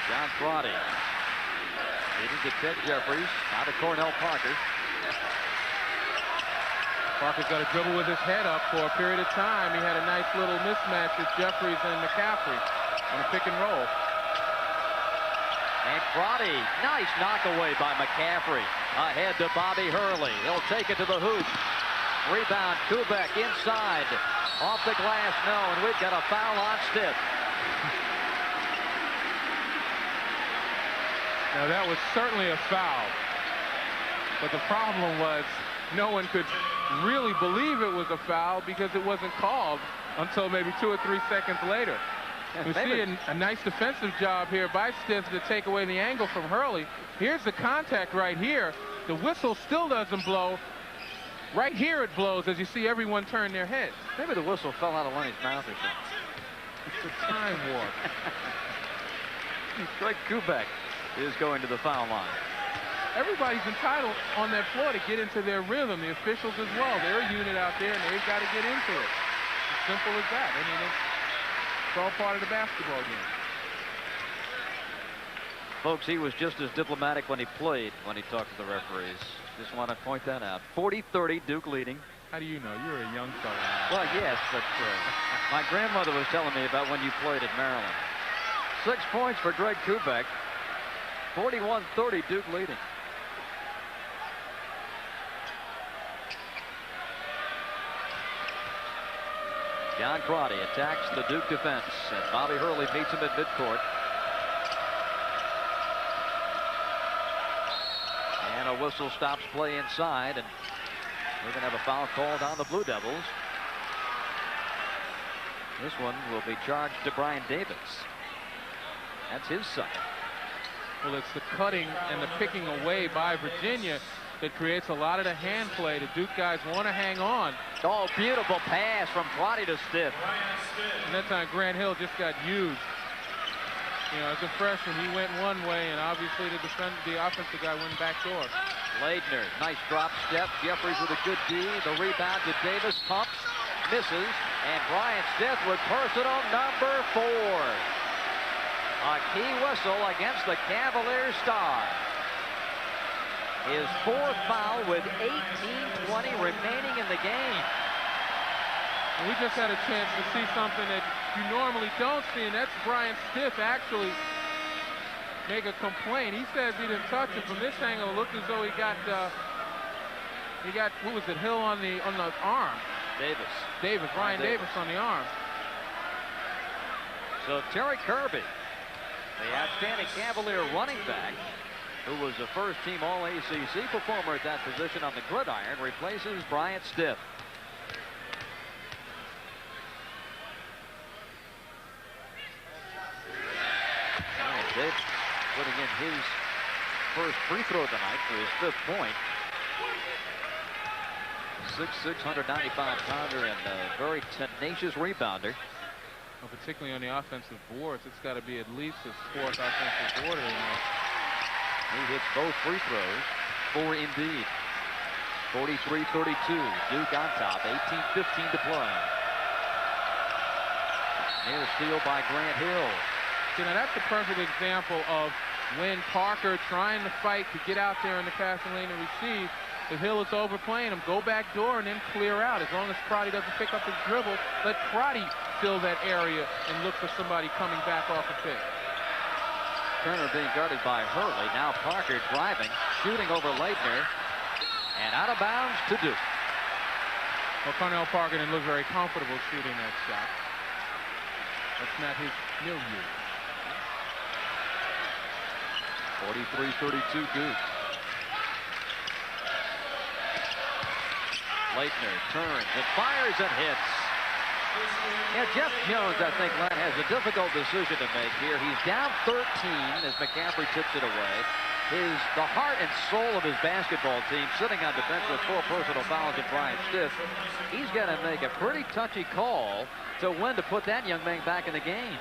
John Crotty. Leading to Ted Jeffries. Now to Cornell Parker. Parker's got to dribble with his head up for a period of time. He had a nice little mismatch with Jeffries and McCaffrey on a pick and roll. And Crotty, nice knock away by McCaffrey. Ahead to Bobby Hurley. He'll take it to the hoop. Rebound, Kubek inside. Off the glass, no, and we've got a foul on Stiff. Now that was certainly a foul. But the problem was no one could really believe it was a foul because it wasn't called until maybe 2 or 3 seconds later. We see a nice defensive job here by Stiff to take away the angle from Hurley. Here's the contact right here. The whistle still doesn't blow. Right here it blows as you see everyone turn their heads. Maybe the whistle fell out of Lenny's mouth or something. It's a time warp. Greg Kubek is going to the foul line. Everybody's entitled on that floor to get into their rhythm. The officials as well. They're a unit out there, and they've got to get into it. As simple as that. I mean, it's all part of the basketball game. Folks, he was just as diplomatic when he played when he talked to the referees. Just want to point that out. 40-30, Duke leading. How do you know? You're a young fellow. Well, yes, but my grandmother was telling me about when you played at Maryland. 6 points for Greg Kubek. 41-30, Duke leading. John Crotty attacks the Duke defense, and Bobby Hurley meets him at midcourt. And a whistle stops play inside, and we're going to have a foul called on the Blue Devils. This one will be charged to Brian Davis. That's his second. Well, it's the cutting and the picking away by Virginia that creates a lot of the hand play. The Duke guys want to hang on. Oh, beautiful pass from Crotty to Stiff. And that time Grant Hill just got used. You know, as a freshman, he went one way, and obviously the offensive guy went back door. Laettner, nice drop step. Jeffries with a good D. The rebound to Davis, pumps, misses, and Brian Stiff with personal number 4. A key whistle against the Cavaliers star. His 4th foul with 18:20 remaining in the game. And we just had a chance to see something that you normally don't see, and that's Brian Stiff actually make a complaint. He says he didn't touch it. From this angle, it looked as though he got who was it? Hill on the arm. Davis. Ryan Davis on the arm. So Terry Kirby, the outstanding Cavalier running back, who was a first-team All-ACC performer at that position on the gridiron, replaces Bryant Stiff. Bryant Davis putting in his first free throw tonight for his 5th point. 6'6", 195-pounder, and a very tenacious rebounder. Well, particularly on the offensive boards, it's got to be at least his 4th offensive board tonight. He hits both free throws. 4 indeed. 43-32. Duke on top. 18-15 to play. Near steal by Grant Hill. See, now that's a perfect example of when Parker trying to fight to get out there in the passing lane and receive. If Hill is overplaying him, go back door and then clear out. As long as Crotty doesn't pick up his dribble, let Crotty fill that area and look for somebody coming back off a pick. Turner being guarded by Hurley. Now Parker driving, shooting over Laettner, and out of bounds to Duke. Well, Cornell Parker didn't look very comfortable shooting that shot. That's not his milieu. 43-32 Duke. Leitner turns and fires and hits. Yeah, Jeff Jones, I think, Len, has a difficult decision to make here. He's down 13 as McCaffrey tips it away. The heart and soul of his basketball team sitting on defense with 4 personal fouls and Brian Stiff. He's got to make a pretty touchy call to when to put that young man back in the game.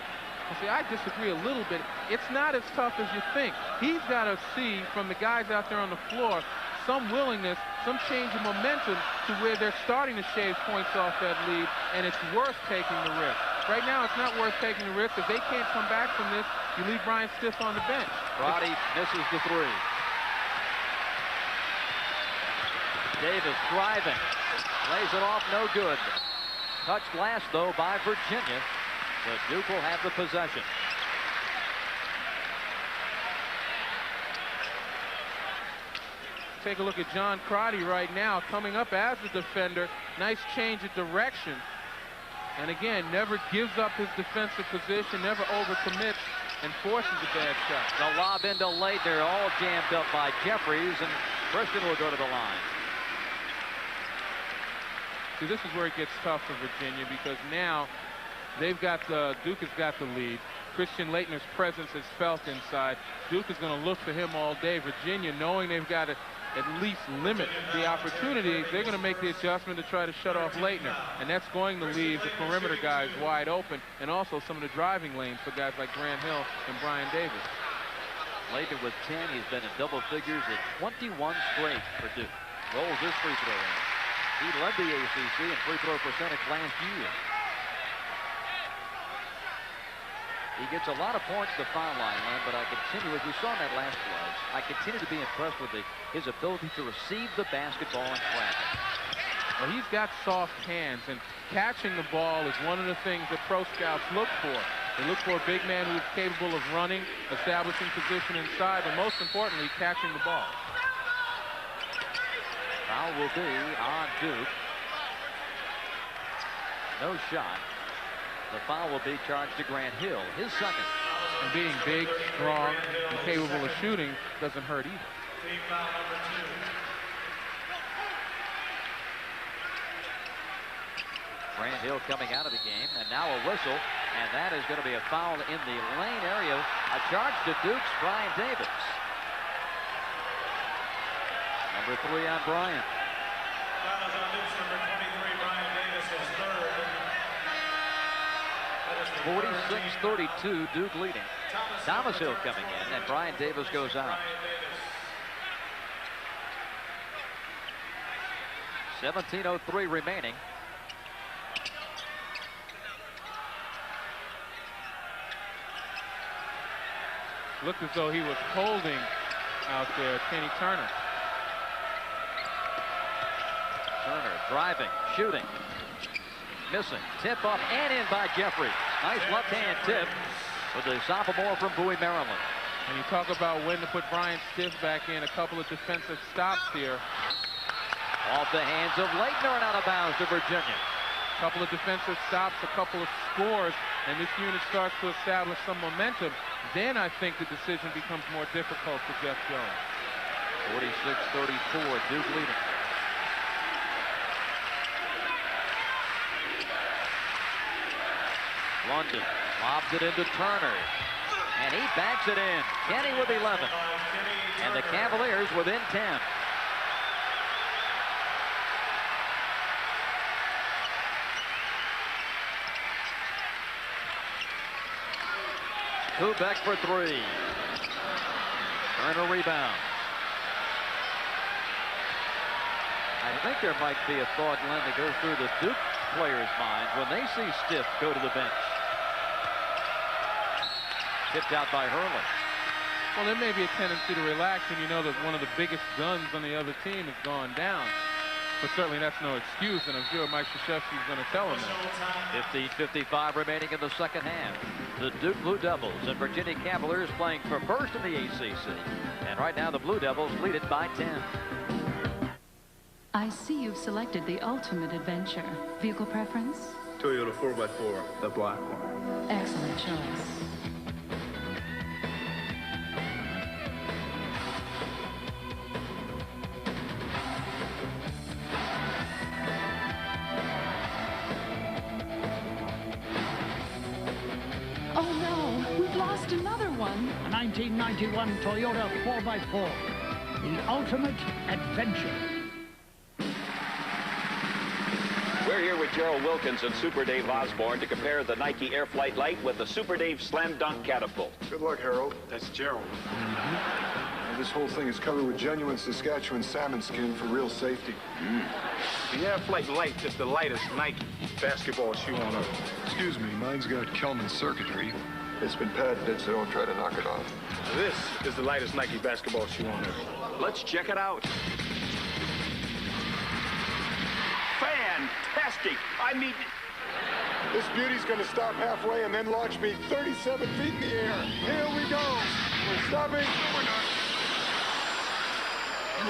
Well, see, I disagree a little bit. It's not as tough as you think. He's got to see from the guys out there on the floor some willingness, some change of momentum to where they're starting to shave points off that lead, and it's worth taking the risk. Right now, it's not worth taking the risk. If they can't come back from this, you leave Brian Stiff on the bench. Roddy misses the 3. Davis driving. Lays it off, no good. Touched last, though, by Virginia. But Duke will have the possession. Take a look at John Crotty right now, coming up as a defender. Nice change of direction. And again, never gives up his defensive position, never overcommits, and forces a bad shot. The lob into Leitner, all jammed up by Jeffries, and Christian will go to the line. See, this is where it gets tough for Virginia, because now they've got Duke has got the lead. Christian Leitner's presence is felt inside. Duke is going to look for him all day. Virginia, knowing they've got to at least limit the opportunity, they're going to make the adjustment to try to shut off Leitner. And that's going to leave the perimeter guys wide open, and also some of the driving lanes for guys like Grant Hill and Brian Davis. Leitner with 10. He's been in double figures in 21 straight for Duke. Rolls his free throw in. He led the ACC in free throw percentage last year. He gets a lot of points to the foul line, but I continue, as we saw in that last play, I continue to be impressed with his ability to receive the basketball and trap it. Well, he's got soft hands, and catching the ball is one of the things that pro scouts look for. They look for a big man who's capable of running, establishing position inside, but most importantly, catching the ball. Foul will be on Duke. No shot. The foul will be charged to Grant Hill, his second. And being big, strong, and capable of shooting doesn't hurt either. Grant Hill coming out of the game, and now a whistle, and that is going to be a foul in the lane area. A charge to Duke's Brian Davis. Number 3 on Bryant. Foul is on Duke's number 23, Brian Davis, his third. 46-32, Duke leading. Thomas Hill coming in, and Brian Davis goes out. 17:03 remaining. Looked as though he was holding out there, Kenny Turner. Turner driving, shooting, missing, tip up and in by Jeffries. Nice left-hand tip with the sophomore from Bowie, Maryland. And you talk about when to put Brian Stiff back in, a couple of defensive stops here. Off the hands of Leitner and out of bounds to Virginia. A couple of defensive stops, a couple of scores, and this unit starts to establish some momentum. Then I think the decision becomes more difficult for Jeff Jones. 46-34, Duke leading. London lobs it into Turner, and he backs it in. Kenny with 11, and the Cavaliers within 10. Kubek for 3. Turner rebound. I think there might be a thought, Len, that goes through the Duke players' minds when they see Stiff go to the bench. Tipped out by Hurley. Well, there may be a tendency to relax when you know that one of the biggest guns on the other team has gone down. But certainly that's no excuse, and I'm sure Mike Krzyzewski is going to tell him that. 15:55 remaining in the second half. The Duke Blue Devils and Virginia Cavaliers playing for first in the ACC. And right now the Blue Devils lead it by 10. I see you've selected the ultimate adventure. Vehicle preference? Toyota 4x4, the black one. Excellent choice. no, we've lost another one. A 1991 Toyota 4x4. The ultimate adventure. We're here with Gerald Wilkins and Super Dave Osborne to compare the Nike Air Flight Lite with the Super Dave Slam Dunk Catapult. Good luck, Harold. That's Gerald. This whole thing is covered with genuine Saskatchewan salmon skin for real safety. The Air Flight Lite is the lightest Nike basketball shoe on earth. Excuse me, mine's got Kelman circuitry. It's been patented, so don't try to knock it off. This is the lightest Nike basketball shoe on earth. Let's check it out. Fantastic! I mean... This beauty's gonna stop halfway and then launch me 37 feet in the air. Here we go. We're stopping. No, we're not. I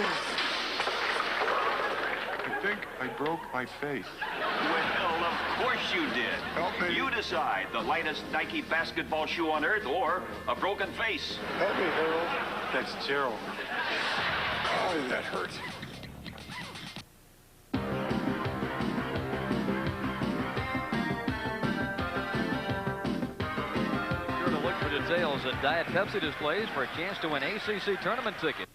think I broke my face. Well, of course you did. Help me. You decide, the lightest Nike basketball shoe on earth or a broken face. Help me, Harold. That's Gerald. Oh, that hurts. Sure to look for details at Diet Pepsi displays for a chance to win ACC tournament tickets.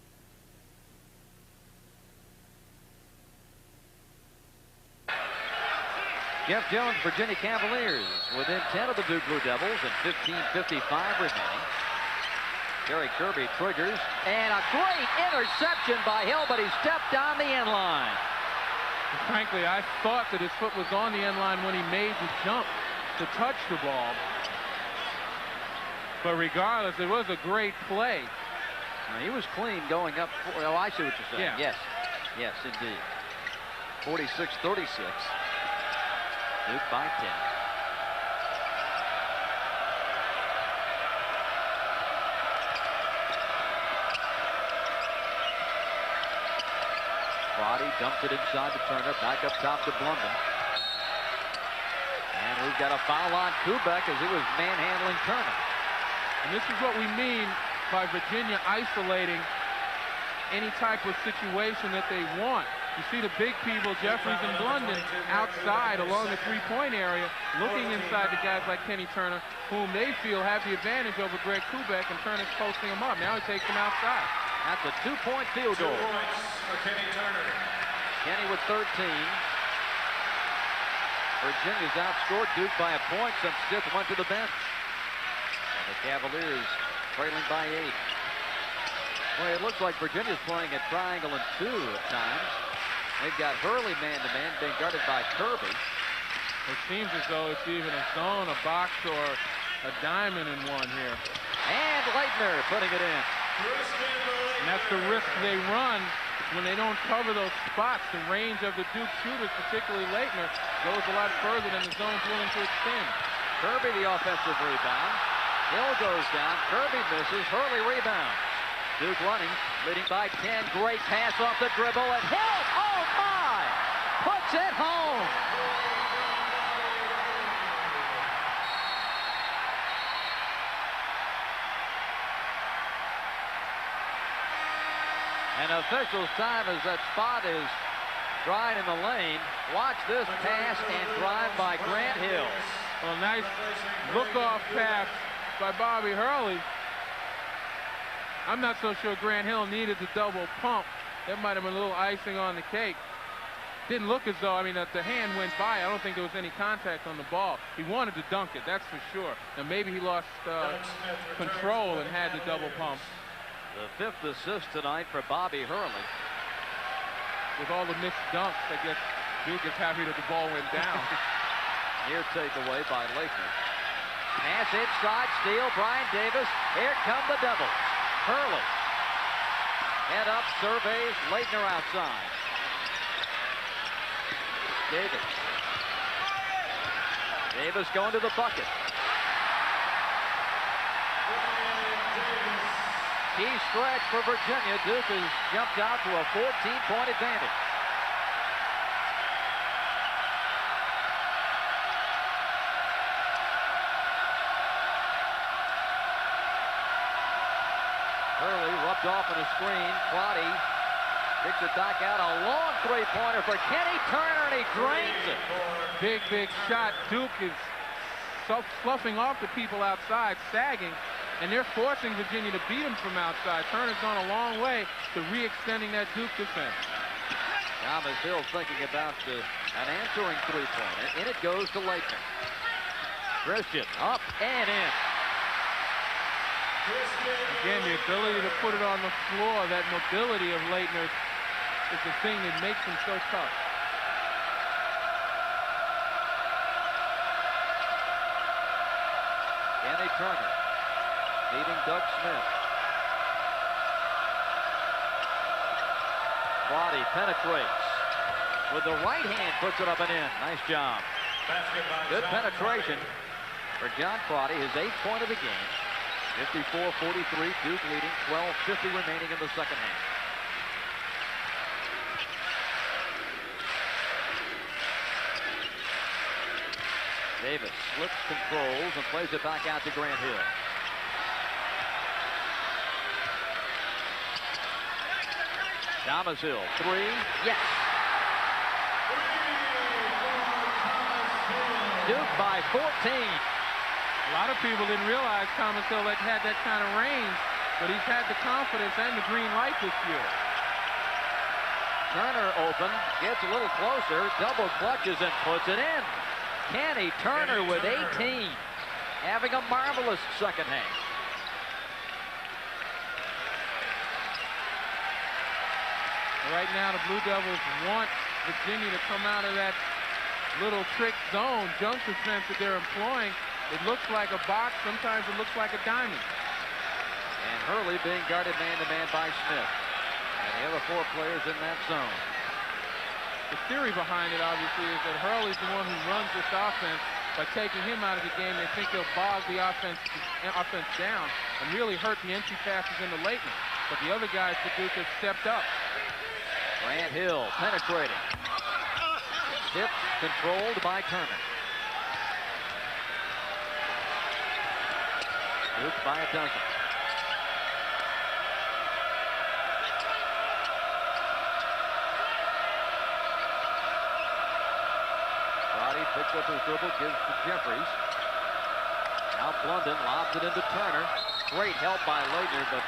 Jeff Jones, Virginia Cavaliers within 10 of the Duke Blue Devils and 15:55 remaining. Terry Kirby triggers, and a great interception by Hill, but he stepped on the end line. Frankly, I thought that his foot was on the end line when he made the jump to touch the ball. But regardless, it was a great play. Now, he was clean going up. Oh, I see what you're saying. Yeah. Yes. Yes, indeed. 46-36. Duke by 10. Crotty dumped it inside to Turner. Back up top to Blunden. And we've got a foul on Kubek as he was manhandling Turner. And this is what we mean by Virginia isolating any type of situation that they want. You see the big people, Jeffries and Blunden, outside along the three-point area, looking inside the guys like Kenny Turner, whom they feel have the advantage over Greg Kubek, and Turner's posting him up. Now he takes him outside. That's a two-point field goal. 2 points for Kenny Turner. Kenny with 13. Virginia's outscored Duke by a point since Stith went to the bench. And the Cavaliers trailing by 8. Well, it looks like Virginia's playing a triangle and 2 at times. They've got Hurley man-to-man being guarded by Kirby. It seems as though it's even a zone, a box, or a diamond in one here. And Leitner putting it in. And that's the risk they run when they don't cover those spots. The range of the Duke shooters, particularly Leitner, goes a lot further than the zone's willing to extend. Kirby the offensive rebound. Hill goes down. Kirby misses. Hurley rebound. Duke running, leading by 10. Great pass off the dribble, and Hill, oh my, puts it home. And officials' time as that spot is dried in the lane. Watch this pass and drive by Grant Hill. Well, nice look-off pass by Bobby Hurley. I'm not so sure Grant Hill needed the double pump. That might have been a little icing on the cake. Didn't look as though, I mean, that the hand went by. I don't think there was any contact on the ball. He wanted to dunk it, that's for sure. Now maybe he lost control and had the double pump. The 5th assist tonight for Bobby Hurley. With all the missed dunks, I guess Duke is happy that the ball went down. Near takeaway by Leitner. Pass inside, steal, Brian Davis. Here come the Devils. Hurley. Head up, surveys, Leitner outside. Davis. Davis going to the bucket. Key stretch for Virginia. Duke has jumped out to a 14-point advantage. Hurley rubbed off on a screen. Crotty kicks it back out. A long three-pointer for Kenny Turner, and he drains it. Big shot. Duke is sloughing off the people outside, sagging, and they're forcing Virginia to beat them from outside. Turner's gone a long way to re-extending that Duke defense. Thomas Hill thinking about an answering three-pointer. In it goes to Leitner. Christian up and in. Again, the ability to put it on the floor, that mobility of Leitner is the thing that makes him so tough. Kenny Turner beating Doug Smith. Body penetrates with the right hand, puts it up and in. Nice job. Good penetration for John Crotty, his 8th point of the game. 54-43, Duke leading, 12:50 remaining in the second half. Davis slips, controls, and plays it back out to Grant Hill. Thomas Hill, 3, yes. Duke by 14. A lot of people didn't realize Thomas Hill had that kind of range, but he's had the confidence and the green light this year. Turner open, gets a little closer, double clutches and puts it in. Kenny Turner with 18, having a marvelous second half. Right now, the Blue Devils want Virginia to come out of that little trick zone, junk defense that they're employing. It looks like a box. Sometimes it looks like a diamond. And Hurley being guarded man-to-man by Smith. And the other 4 players in that zone. The theory behind it, obviously, is that Hurley's the one who runs this offense. By taking him out of the game, they think he'll bog the offense down and really hurt the entry passes into Leitner. But the other guys for Duke have stepped up. Grant Hill penetrating. Tipped, controlled by Turner. Duke by a dozen. Roddy picks up his dribble, gives to Jeffries. Now Blunden lobs it into Turner. Great help by Leitner, but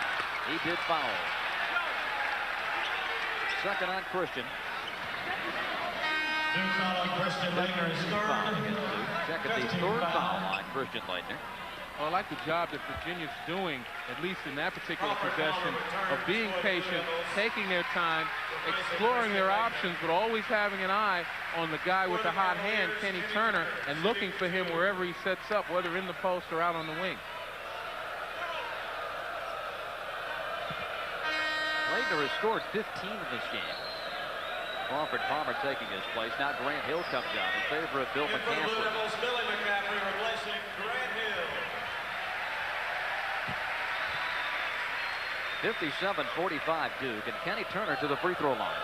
he did foul. Second on Christian. Christian Leitner is third. Check at the third foul line, Christian Leitner. Well, I like the job that Virginia's doing, at least in that particular possession, of being patient, taking their time, exploring their options, but always having an eye on the guy with the hot hand, Kenny Turner, and looking for him wherever he sets up, whether in the post or out on the wing. Leitner has scored 15 in this game. Crawford Palmer taking his place. Now Grant Hill comes out in favor of Bill McCaffrey. Billy McCaffrey replacing Grant Hill. 57-45 Duke, and Kenny Turner to the free throw line.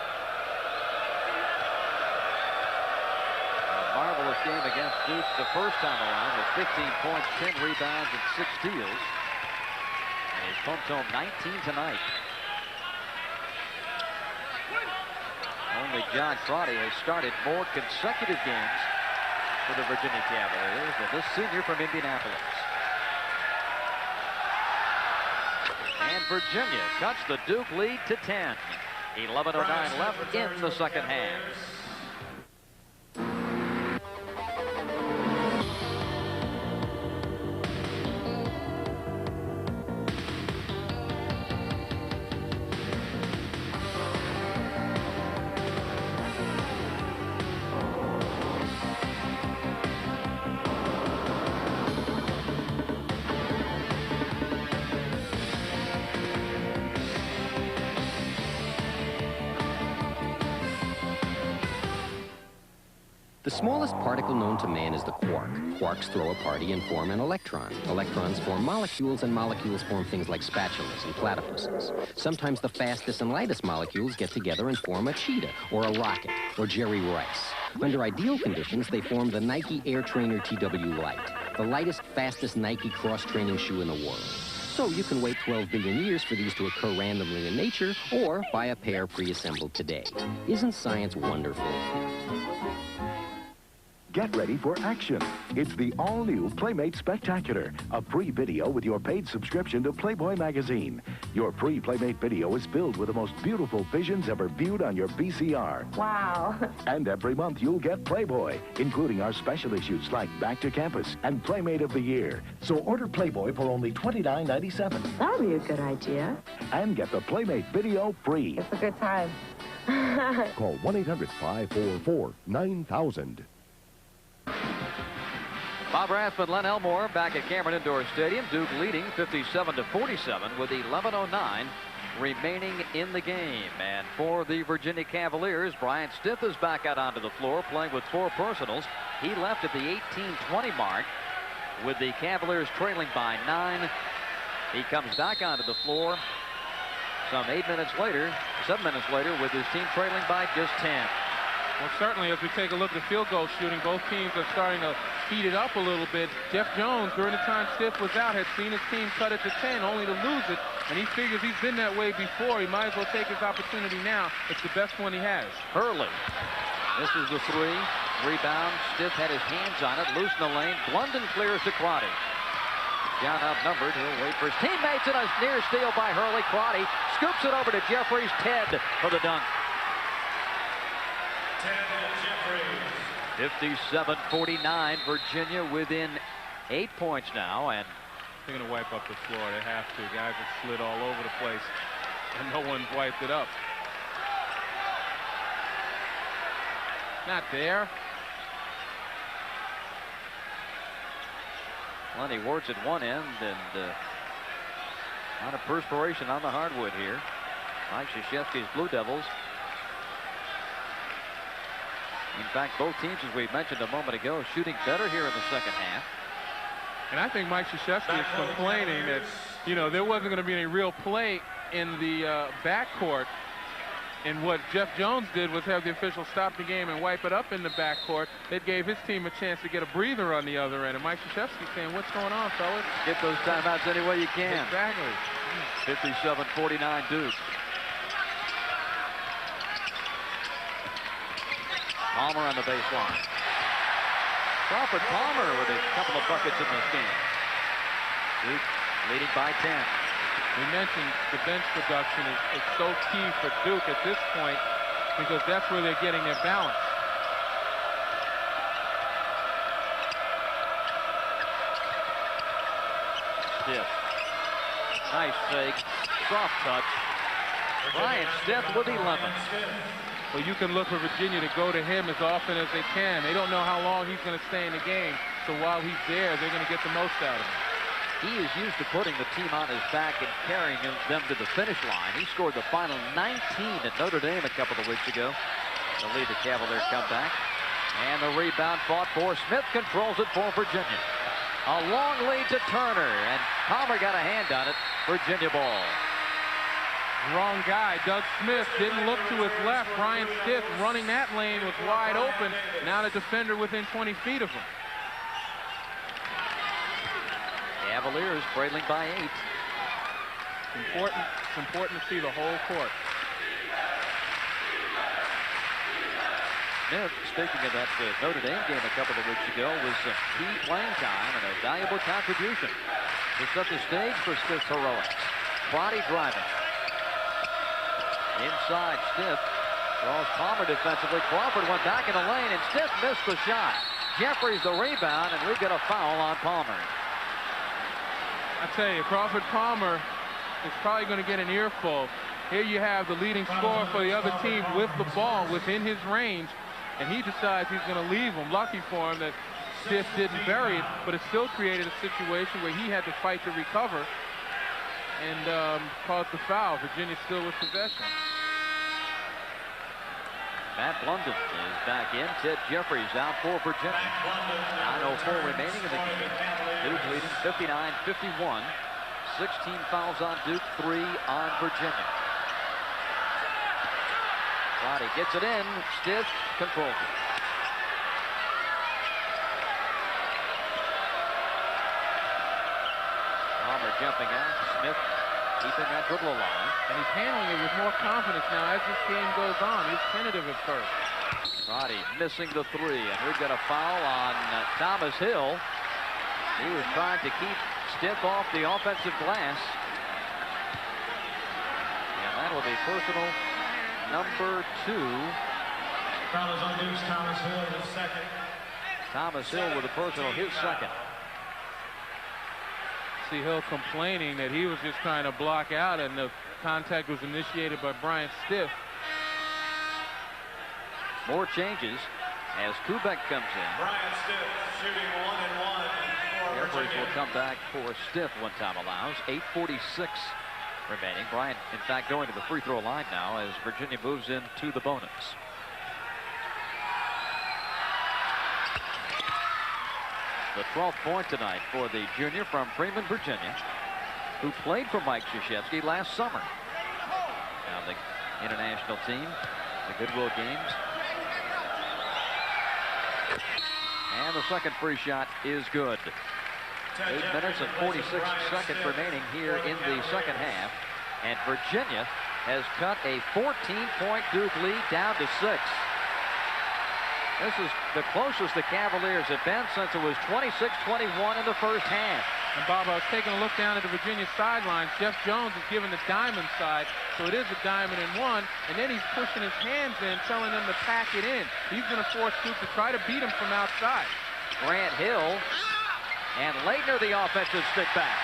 A marvelous game against Duke the first time around with 15 points, 10 rebounds, and 6 steals. And he's pumped home 19 tonight. Only John Crotty has started more consecutive games for the Virginia Cavaliers than this senior from Indianapolis. And Virginia cuts the Duke lead to 10. 11:09 left in the second half. The smallest particle known to man is the quark. Quarks throw a party and form an electron. Electrons form molecules, and molecules form things like spatulas and platypuses. Sometimes the fastest and lightest molecules get together and form a cheetah, or a rocket, or Jerry Rice. Under ideal conditions, they form the Nike Air Trainer TW Lite, the lightest, fastest Nike cross-training shoe in the world. So you can wait 12 billion years for these to occur randomly in nature, or buy a pair pre-assembled today. Isn't science wonderful? Get ready for action. It's the all-new Playmate Spectacular, a free video with your paid subscription to Playboy magazine. Your free Playmate video is filled with the most beautiful visions ever viewed on your VCR. Wow. And every month you'll get Playboy, including our special issues like Back to Campus and Playmate of the Year. So order Playboy for only $29.97. That'll be a good idea. And get the Playmate video free. It's a good time. Call 1-800-544-9000. Bob Rathman, Len Elmore back at Cameron Indoor Stadium. Duke leading 57-47 with 11:09 remaining in the game. And for the Virginia Cavaliers, Bryant Stith is back out onto the floor playing with 4 personals. He left at the 18:20 mark with the Cavaliers trailing by 9. He comes back onto the floor some 7 minutes later with his team trailing by just 10. Well, certainly, as we take a look at the field goal shooting, both teams are starting to heat it up a little bit. Jeff Jones, during the time Stith was out, had seen his team cut it to 10, only to lose it. And he figures he's been that way before. He might as well take his opportunity now. It's the best one he has. Hurley. This is the 3. Rebound. Stith had his hands on it. Loose in the lane. Blunden clears to Crotty. John outnumbered. He'll wait for his teammates, and a near steal by Hurley. Crotty scoops it over to Jeffries. Ted for the dunk. 57-49, Virginia within 8 points now, and they're going to wipe up the floor. They have to. Guys have slid all over the place, and no one's wiped it up. Not there. Plenty words at one end, and a lot of perspiration on the hardwood here. Mike Krzyzewski's Blue Devils. In fact, both teams, as we mentioned a moment ago, shooting better here in the second half. And I think Mike Krzyzewski is complaining that, you know, there wasn't going to be any real play in the backcourt. And what Jeff Jones did was have the officials stop the game and wipe it up in the backcourt. It gave his team a chance to get a breather on the other end. And Mike Krzyzewski saying, what's going on, fellas? Get those timeouts any way you can. Exactly. 57-49 Duke. Palmer on the baseline. Crawford Palmer with a couple of buckets in this game. Duke leading by 10. We mentioned the bench production is so key for Duke at this point because that's where they're getting their balance. Stith. Nice fake. Soft touch. Bryant Stith with 11. Well, you can look for Virginia to go to him as often as they can. They don't know how long he's going to stay in the game. So while he's there, they're going to get the most out of him. He is used to putting the team on his back and carrying them to the finish line. He scored the final 19 at Notre Dame a couple of weeks ago to lead the Cavalier comeback. And the rebound fought for. Smith controls it for Virginia. A long lead to Turner, and Palmer got a hand on it. Virginia ball. Wrong guy. Doug Smith didn't look to his left. Bryant Stith running that lane was wide open. Now the defender within 20 feet of him. Cavaliers trailing by 8. It's important to see the whole court. Smith, speaking of that Notre Dame game a couple of weeks ago, was some key playing time and a valuable contribution to set the stage for Stith's heroics. Crotty driving. Inside, Stith draws Palmer defensively. Crawford went back in the lane, and Stith missed the shot. Jeffries the rebound, and we've got a foul on Palmer. I tell you, Crawford Palmer is probably going to get an earful. Here you have the leading scorer for the other team with the ball within his range, and he decides he's going to leave him. Lucky for him that Stith didn't bury it, but it still created a situation where he had to fight to recover and caused the foul. Virginia still with possession. Matt Blunden is back in. Ted Jeffries out for Virginia. 9:04 remaining in the game. Duke leading 59-51. 16 fouls on Duke, 3 on Virginia. Crotty gets it in. Stith controls it. Palmer jumping out. Smith keeping that dribble alive. And he's handling it with more confidence now as this game goes on. He's tentative at first. Roddy missing the three, and we've got a foul on Thomas Hill. He was trying to keep Stiff off the offensive glass. And that will be personal number 2. Foul is on Deuce Thomas Hill, his second. Thomas Hill with a personal, his second. See Hill complaining that he was just trying to block out, and the contact was initiated by Bryant Stiff. More changes as Kubek comes in. Bryant Stiff shooting 1 and 1. Airforce will come back for Stiff when time allows. 8:46 remaining. Bryant, in fact, going to the free throw line now as Virginia moves into the bonus. The 12th point tonight for the junior from Freeman, Virginia, who played for Mike Krzyzewski last summer. Now the international team, the Goodwill Games. And the second free shot is good. 8 minutes and 46 seconds remaining here in the second half. And Virginia has cut a 14-point Duke lead down to 6. This is the closest the Cavaliers have been since it was 26-21 in the first half. And Bob, I was taking a look down at the Virginia sidelines. Jeff Jones is giving the diamond side, so it is a diamond and 1. And then he's pushing his hands in, telling them to pack it in. He's going to force Duke to try to beat him from outside. Grant Hill and Leitner the offensive stick back.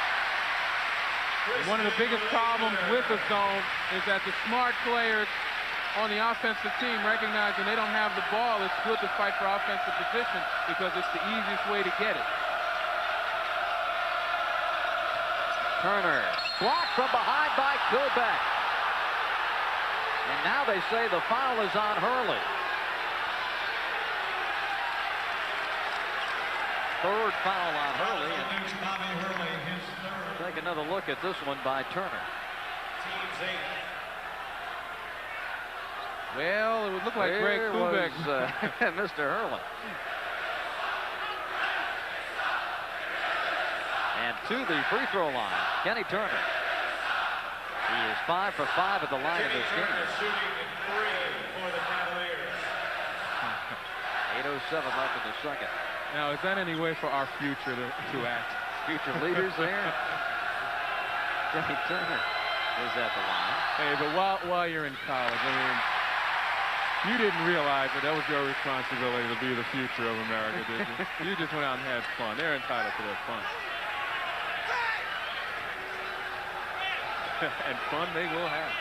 One of the biggest problems with the zone is that the smart players on the offensive team recognize when they don't have the ball, it's good to fight for offensive position because it's the easiest way to get it. Turner blocked from behind by Kubek. And now they say the foul is on Hurley. Third foul on Hurley. And take another look at this one by Turner. Well, it would look like Greg Kubek. Mr. Hurley. And to the free throw line, Kenny Turner. He is 5 for 5 at the line of this game. Shooting 3 for the Cavaliers. 8:07 left in the second. Now, is that any way for our future to act? Future leaders there? Kenny Turner is at the line. Hey, but while you're in college, I mean, you didn't realize that was your responsibility to be the future of America, did you? You just went out and had fun. They're entitled to their fun. And fun they will have.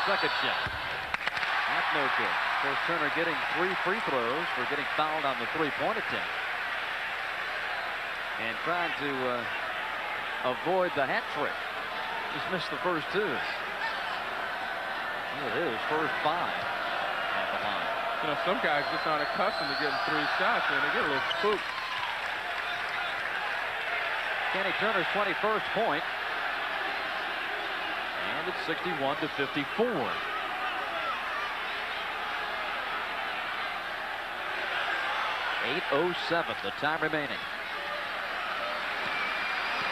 Second shot. That's no good. Of course, Turner getting 3 free throws for getting fouled on the three-point attempt. And trying to avoid the hat trick. Just missed the first 2. Here it is, first 5 at the line. You know, some guys just aren't accustomed to getting 3 shots, and they get a little spooked. Kenny Turner's 21st point. And it's 61-54. .807, the time remaining.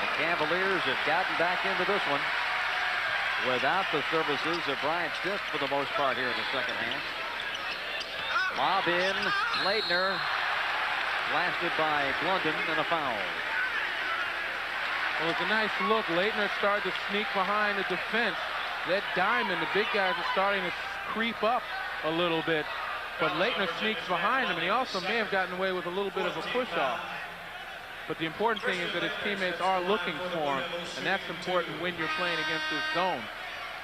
The Cavaliers have gotten back into this one without the services of Bryant Stiff for the most part here in the second half. Lob in, Leitner, blasted by Blunden, and a foul. Well, it's a nice look. Leitner started to sneak behind the defense. That diamond, the big guys are starting to creep up a little bit. But Leitner sneaks behind him, and he also may have gotten away with a little bit of a push-off. But the important thing is that his teammates are looking for him, and that's important when you're playing against this zone,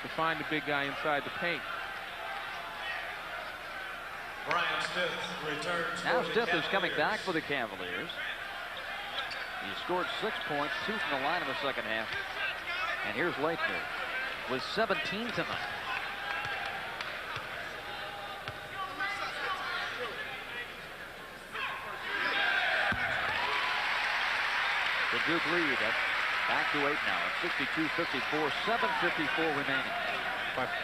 to find the big guy inside the paint. Bryant Stiff returns. Now Stiff is coming back for the Cavaliers. He scored 6 points, 2 from the line in the second half. And here's Leitner with 17 tonight. The Duke lead up back to 8 now. It's 62-54, 7:54 remaining.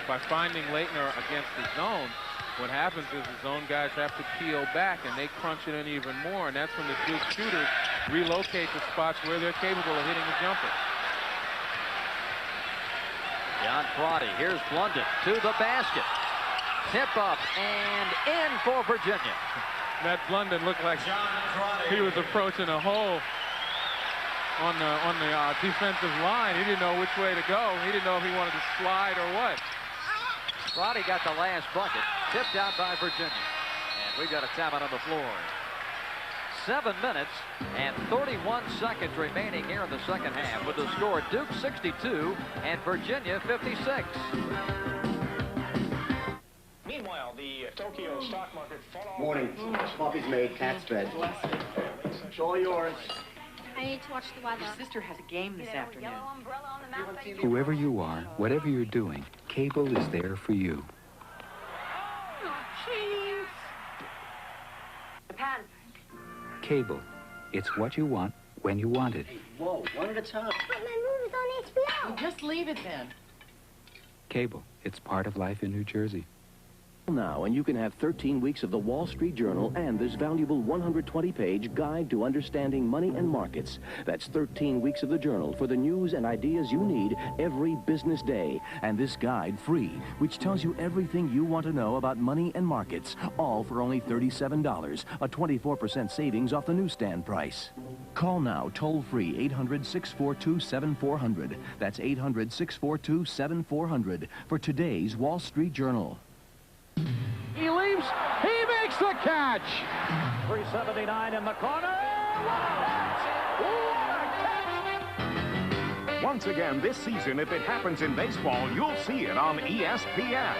By finding Leitner against the zone, what happens is the zone guys have to peel back, and they crunch it in even more, and that's when the Duke shooters relocate to spots where they're capable of hitting the jumper. John Crotty. Here's Blunden to the basket. Tip up and in for Virginia. That Blunden looked like he was approaching a hole on the defensive line. He didn't know which way to go. He didn't know if he wanted to slide or what. Crotty got the last bucket. Tipped out by Virginia. And we've got a timeout on the floor. 7 minutes and 31 seconds remaining here in the second half with the score Duke 62 and Virginia 56. Meanwhile, the Tokyo stock market fell off. Morning. Coffee's made, cat's fed. It's all yours. I need to watch the weather. Your sister has a game this afternoon. Whoever you are, whatever you're doing, cable is there for you. Oh, jeez. Japan. Cable. It's what you want, when you want it. Whoa, one at a time. But my movie's on HBO. Well, just leave it then. Cable. It's part of life in New Jersey. Now, and you can have 13 weeks of the Wall Street Journal and this valuable 120-page guide to understanding money and markets. That's 13 weeks of the Journal for the news and ideas you need every business day. And this guide free, which tells you everything you want to know about money and markets, all for only $37, a 24% savings off the newsstand price. Call now, toll-free, 800-642-7400. That's 800-642-7400 for today's Wall Street Journal. He leaps. He makes the catch. 379 in the corner. Once again this season, if it happens in baseball, you'll see it on ESPN.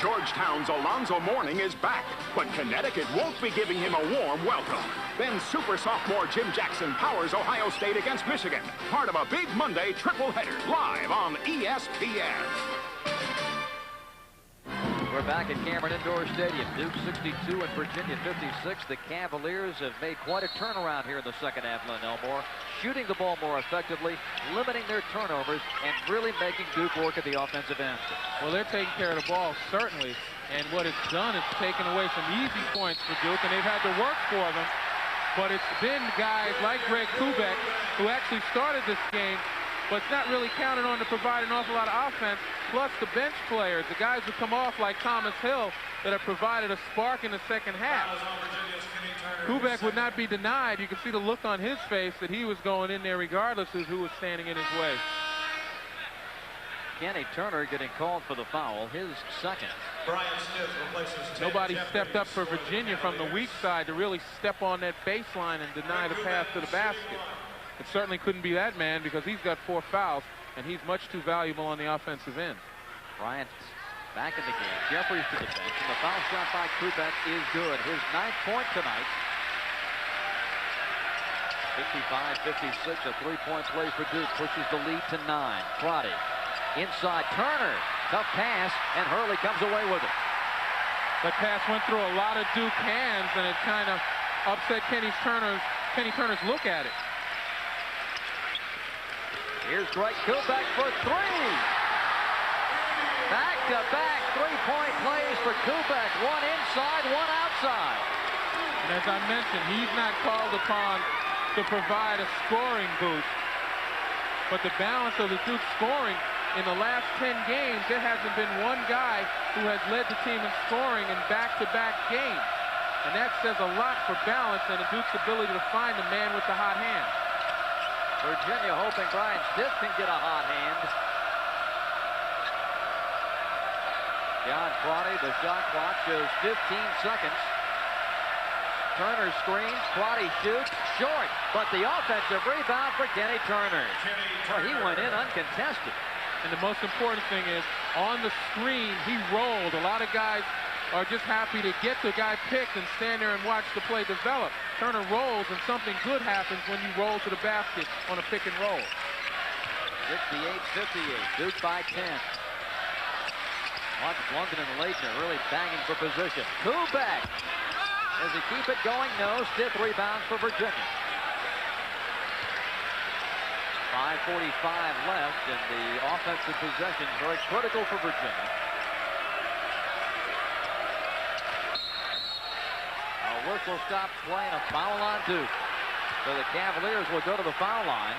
Georgetown's Alonzo Mourning is back, but Connecticut won't be giving him a warm welcome. Then super sophomore Jim Jackson powers Ohio State against Michigan, part of a big Monday triple header live on ESPN. We're back at Cameron Indoor Stadium. Duke 62 and Virginia 56. The Cavaliers have made quite a turnaround here in the second half, Lynn Elmore. Shooting the ball more effectively, limiting their turnovers, and really making Duke work at the offensive end. Well, they're taking care of the ball, certainly. And what it's done is taken away some easy points for Duke, and they've had to work for them. But it's been guys like Greg Kubek who actually started this game, but it's not really counted on to provide an awful lot of offense, plus the bench players, the guys who come off like Thomas Hill that have provided a spark in the second half. Kubek would not be denied. You can see the look on his face that he was going in there regardless of who was standing in his way. Kenny Turner getting called for the foul, his second. Brian Smith replaces Nobody stepped up for Virginia from the weak side to really step on that baseline and deny the pass to the basket. It certainly couldn't be that man because he's got 4 fouls, and he's much too valuable on the offensive end. Bryant back in the game. Jeffries to the bench, and the foul shot by Kubek is good. His 9th point tonight. 55-56, a 3-point play for Duke. Pushes the lead to 9. Crotty inside Turner. Tough pass, and Hurley comes away with it. That pass went through a lot of Duke hands, and it kind of upset Kenny Turner's look at it. Here's Greg Kubek for 3. Back-to-back 3-point plays for Kubek. One inside, one outside. And as I mentioned, he's not called upon to provide a scoring boost. But the balance of the Duke scoring in the last 10 games, there hasn't been one guy who has led the team in scoring in back-to-back games. And that says a lot for balance and the Duke's ability to find the man with the hot hand. Virginia hoping Brian Stiff can get a hot hand. John Crotty, the shot clock shows 15 seconds. Turner screens, Crotty shoots, short, but the offensive rebound for Kenny Turner. Well, he went in uncontested. And the most important thing is, on the screen, he rolled. A lot of guys are just happy to get the guy picked and stand there and watch the play develop. Turner rolls, and something good happens when you roll to the basket on a pick and roll. 68-58, Duke by 10. Watch Blunden and Leitner really banging for position. Kubek. Does he keep it going? No. Stiff rebound for Virginia. 5:45 left, and the offensive possession very critical for Virginia. A whistle stops playing, a foul on Duke. So the Cavaliers will go to the foul line.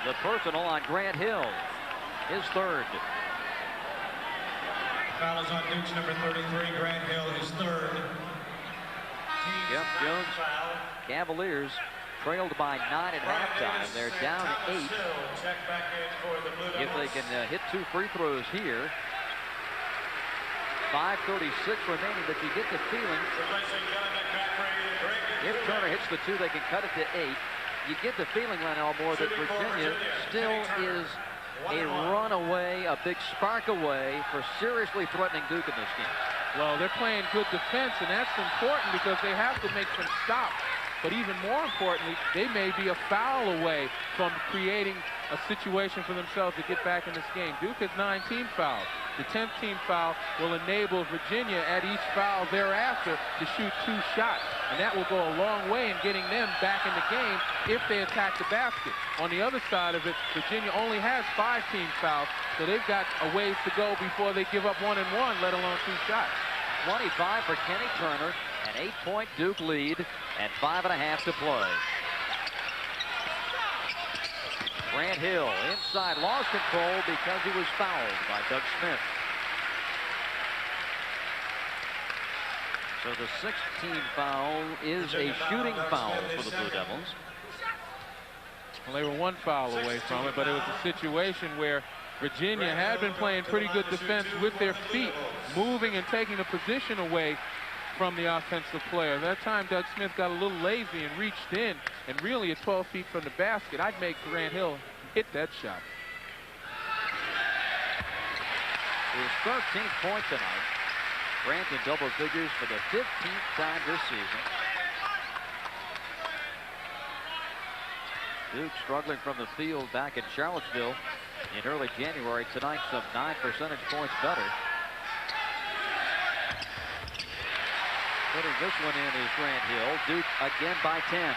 The personal on Grant Hill. His third. Foul is on Duke's number 33, Grant Hill, his third. Jeff Jones. Cavaliers trailed by 9 at halftime. They're down 8. If they can hit 2 free throws here. 5:36 remaining, but you get the feeling if Turner hits the 2, they can cut it to 8. You get the feeling, Len Elmore, that Virginia still is a run away, a big spark away for seriously threatening Duke in this game. Well, they're playing good defense, and that's important because they have to make some stops. But even more importantly, they may be a foul away from creating a situation for themselves to get back in this game. Duke has 9 team fouls. The 10th team foul will enable Virginia at each foul thereafter to shoot 2 shots. And that will go a long way in getting them back in the game if they attack the basket. On the other side of it, Virginia only has 5 team fouls, so they've got a ways to go before they give up 1 and 1, let alone 2 shots. 25 for Kenny Turner, an 8-point Duke lead, and 5.5 to play. Grant Hill inside, lost control because he was fouled by Doug Smith. So the 6th team foul is a shooting foul for the Blue Devils. Well, they were 1 foul away from it, but it was a situation where Virginia had been playing pretty good defense with their feet, moving and taking the position away from the offensive player. That time, Doug Smith got a little lazy and reached in, and really at 12 feet from the basket, I'd make Grant Hill hit that shot. His 13th point tonight. Grant in double figures for the 15th time this season. Duke struggling from the field back in Charlottesville in early January. Tonight, some 9 percentage points better. Putting this one in is Grant Hill. Duke again by 10.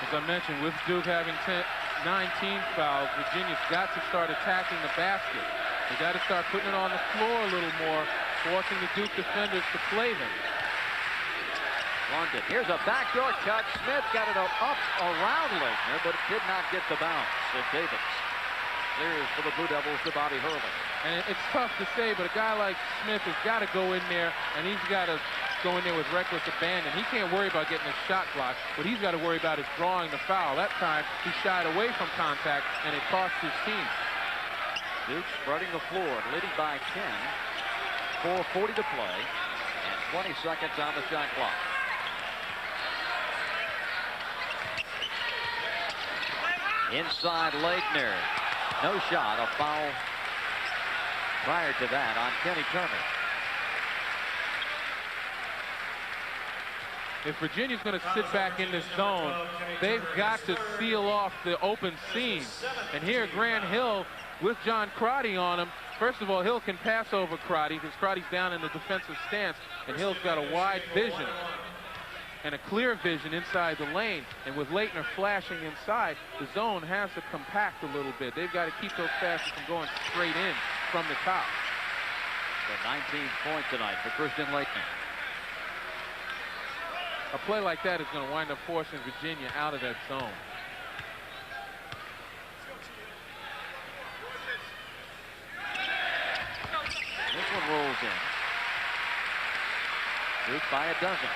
As I mentioned, with Duke having 19 fouls, Virginia's got to start attacking the basket. They got to start putting it on the floor a little more, forcing the Duke defenders to play them. London, here's a backdoor cut. Smith got it up around Laettner, but it did not get the bounce. And Davis clears for the Blue Devils to Bobby Hurley. And it's tough to say, but a guy like Smith has got to go in there, and he's got to go in there with reckless abandon. He can't worry about getting a shot blocked, but he's got to worry about his drawing the foul. That time, he shied away from contact, and it cost his team. Duke spreading the floor, leading by 10. 4:40 to play, and 20 seconds on the shot clock. Inside Laettner. No shot, a foul prior to that on Kenny Turner. If Virginia's going to sit back in this zone, they've got to seal off the open seam. And here, Grant Hill with John Crotty on him. First of all, Hill can pass over Crotty because Crotty's down in the defensive stance, and Hill's got a wide vision and a clear vision inside the lane. And with Laettner flashing inside, the zone has to compact a little bit. They've got to keep those passes from going straight in from the top. The 19th point tonight for Christian Laettner. A play like that is going to wind up forcing Virginia out of that zone. This one rolls in. Duke by a dozen.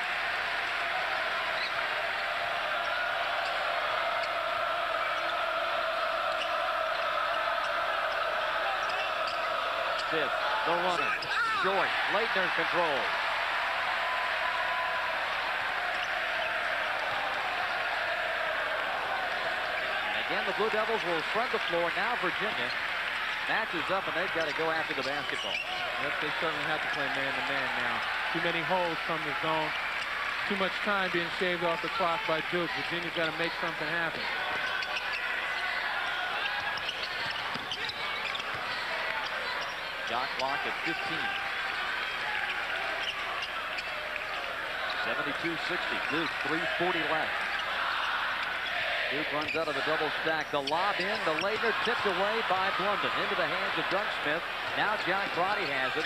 Fifth, the runner, short. Laettner control. And again, the Blue Devils will spread the floor. Now Virginia matches up, and they've got to go after the basketball. Yes, they certainly have to play man-to-man now. Too many holes from the zone. Too much time being shaved off the clock by Duke. Virginia's got to make something happen. Shot clock at 15. 72-60. Duke, 3:40 left. Duke runs out of the double stack. The lob in. The Laettner tipped away by Blunden. Into the hands of Doug Smith. Now John Crotty has it.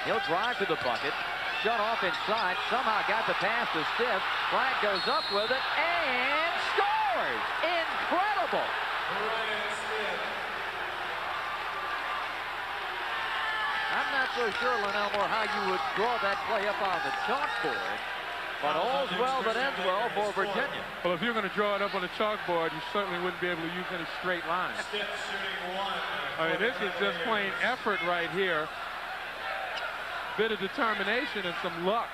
He'll drive to the bucket. Shut off inside. Somehow got the pass to Stiff. Bryant goes up with it and scores! scores. Incredible. I'm not so sure, Len Elmore, how you would draw that play up on the chalkboard. But all's well that ends well for Virginia. Well, if you're going to draw it up on the chalkboard, you certainly wouldn't be able to use any straight lines. I mean, this is just plain effort right here. Bit of determination and some luck.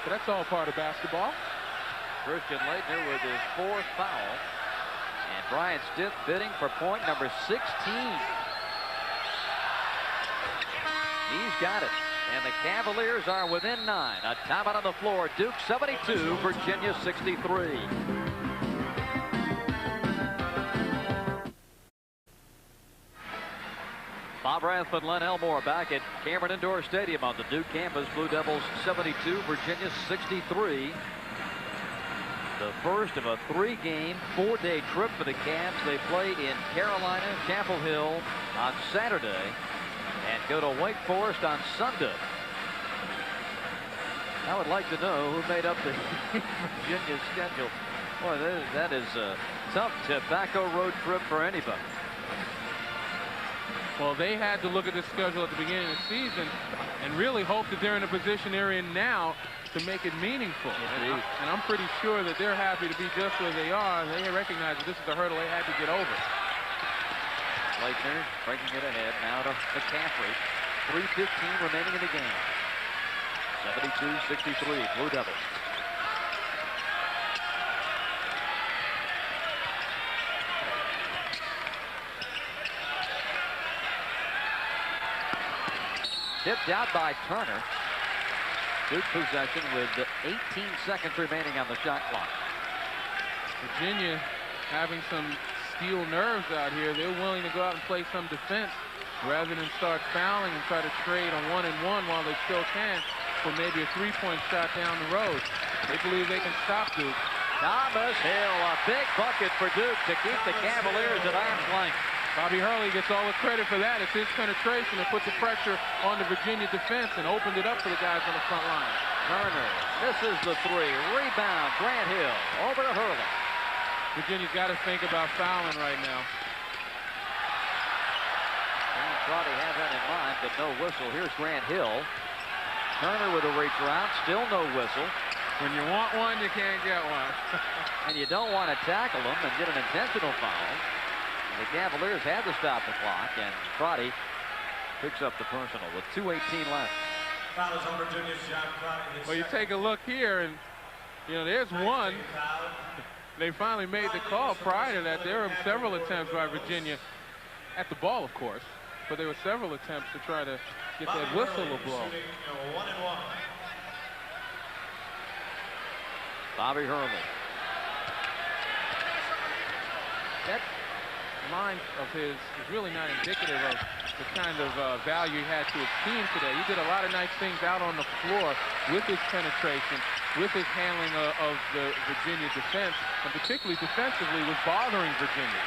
But that's all part of basketball. Christian Leitner with his 4th foul. And Brian Stiff bidding for point number 16. He's got it. And the Cavaliers are within 9. A timeout on the floor. Duke 72, Virginia 63. Bob Rathman, Len Elmore back at Cameron Indoor Stadium on the Duke campus. Blue Devils 72, Virginia 63. The first of a 3-game, 4-day trip for the Cavs. They play in Carolina, Chapel Hill on Saturday and go to Wake Forest on Sunday. I would like to know who made up the Virginia schedule. Boy, that is a tough tobacco road trip for anybody. Well, they had to look at the schedule at the beginning of the season and really hope that they're in the position they're in now to make it meaningful. And I'm pretty sure that they're happy to be just where they are. They recognize that this is a hurdle they had to get over. Leitner breaking it ahead now to McCaffrey. 3:15 remaining in the game. 72-63, Blue Devils. Tipped out by Turner. Good possession with 18 seconds remaining on the shot clock. Virginia having some steel nerves out here. They're willing to go out and play some defense rather than start fouling and try to trade on 1-and-1 while they still can for maybe a 3-point shot down the road. They believe they can stop Duke. Thomas Hill, a big bucket for Duke to keep the Cavaliers at arm's length. Bobby Hurley gets all the credit for that. It's his penetration that put the pressure on the Virginia defense and opened it up for the guys on the front line. Turner misses the 3. Rebound, Grant Hill over to Hurley. Virginia's got to think about fouling right now. Crotty had that in mind, but no whistle. Here's Grant Hill. Turner with a reach around, still no whistle. When you want one, you can't get one. And you don't want to tackle them and get an intentional foul. The Cavaliers had to stop the clock, and Crotty picks up the personal with 2:18 left. Well, you take a look here, and you know there's one. They finally made the call. Prior to that, there were several attempts by Virginia at the ball, of course, but there were several attempts to try to get that whistle to blow. Bobby Hurley. That line of his is really not indicative of the kind of value he had to his team today. He did a lot of nice things out on the floor with his penetration, with his handling of the Virginia defense, and particularly defensively was bothering Virginia.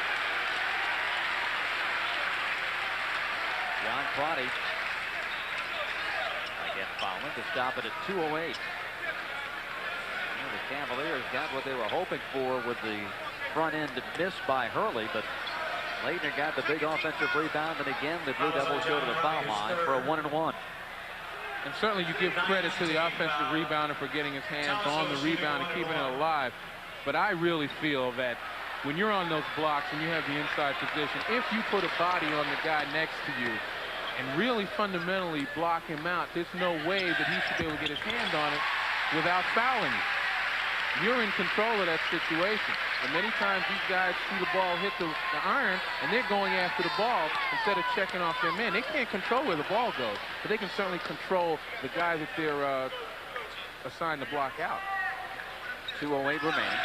John Crotty again fouling to stop it at 2:08. The Cavaliers got what they were hoping for with the front end miss by Hurley, but Leitner got the big offensive rebound, and again the Blue Devils go to the foul line for a 1-and-1. And certainly you give credit to the offensive rebounder for getting his hands on the rebound and keeping it alive. But I really feel that when you're on those blocks and you have the inside position, if you put a body on the guy next to you and really fundamentally block him out, there's no way that he should be able to get his hand on it without fouling you. You're in control of that situation. And many times these guys see the ball hit the iron, and they're going after the ball instead of checking off their man. They can't control where the ball goes, but they can certainly control the guy that they're assigned to block out. 2:08 remaining.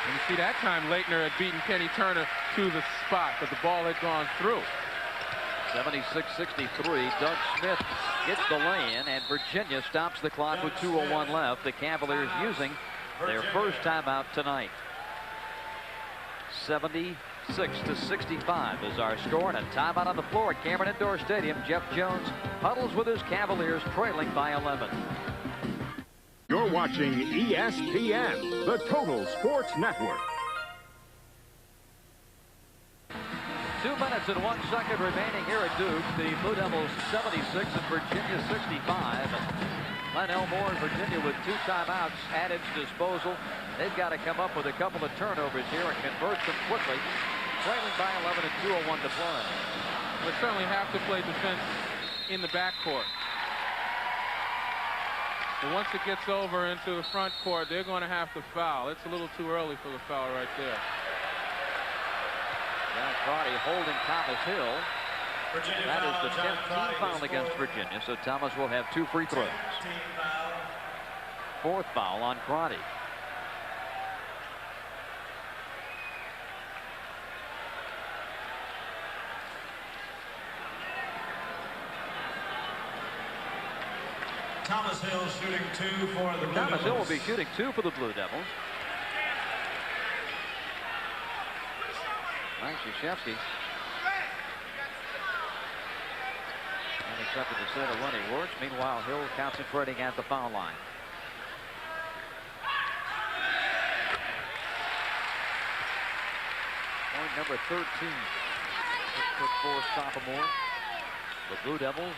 And you see that time Leitner had beaten Kenny Turner to the spot, but the ball had gone through. 76-63. Doug Smith gets the lay-in, and Virginia stops the clock with 2:01 left. The Cavaliers using their first timeout tonight. 76-65 is our score, and a timeout on the floor at Cameron Indoor Stadium. Jeff Jones huddles with his Cavaliers, trailing by 11. You're watching ESPN, the Total Sports Network. 2 minutes and 1 second remaining here at Duke. The Blue Devils 76 and Virginia 65. Glenn Elmore and Virginia with 2 timeouts at its disposal. They've got to come up with a couple of turnovers here and convert them quickly. Trailing by 11 and 2:01 to play. They certainly have to play defense in the backcourt. But once it gets over into the front court, they're going to have to foul. It's a little too early for the foul right there. John Crotty holding Thomas Hill. That is the 10th team foul against Virginia, so Thomas will have 2 free throws. 4th foul on Crotty. Thomas Hill shooting 2 for the Blue Devils. Thomas Hill will be shooting 2 for the Blue Devils. Mike Krzyzewski intercepted the set of Lenny Wirtz. Meanwhile, Hill concentrating at the foul line. Point number 13. 6'4" sophomore. The Blue Devils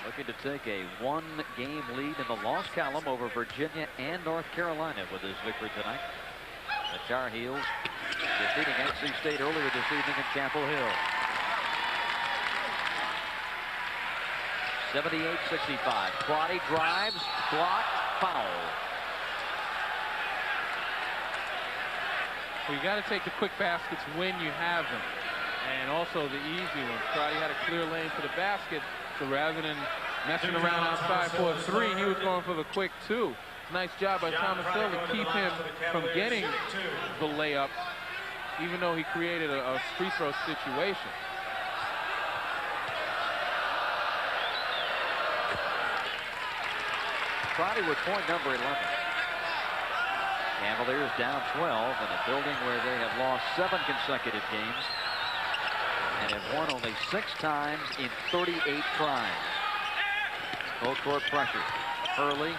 looking to take a 1-game lead in the loss column over Virginia and North Carolina with this victory tonight. The Tar Heels defeating NC State earlier this evening in Chapel Hill. 78-65. Crotty drives, blocked, foul. Well, you got to take the quick baskets when you have them, and also the easy ones. Crotty had a clear lane for the basket, so rather than messing around outside for a 3, he was going for the quick 2. Nice job by Thomas Hill to keep him from getting the layup, even though he created a free throw situation. Crotty with point number 11. Cavaliers down 12 in a building where they have lost 7 consecutive games and have won only 6 times in 38 tries. Full court pressure. Hurley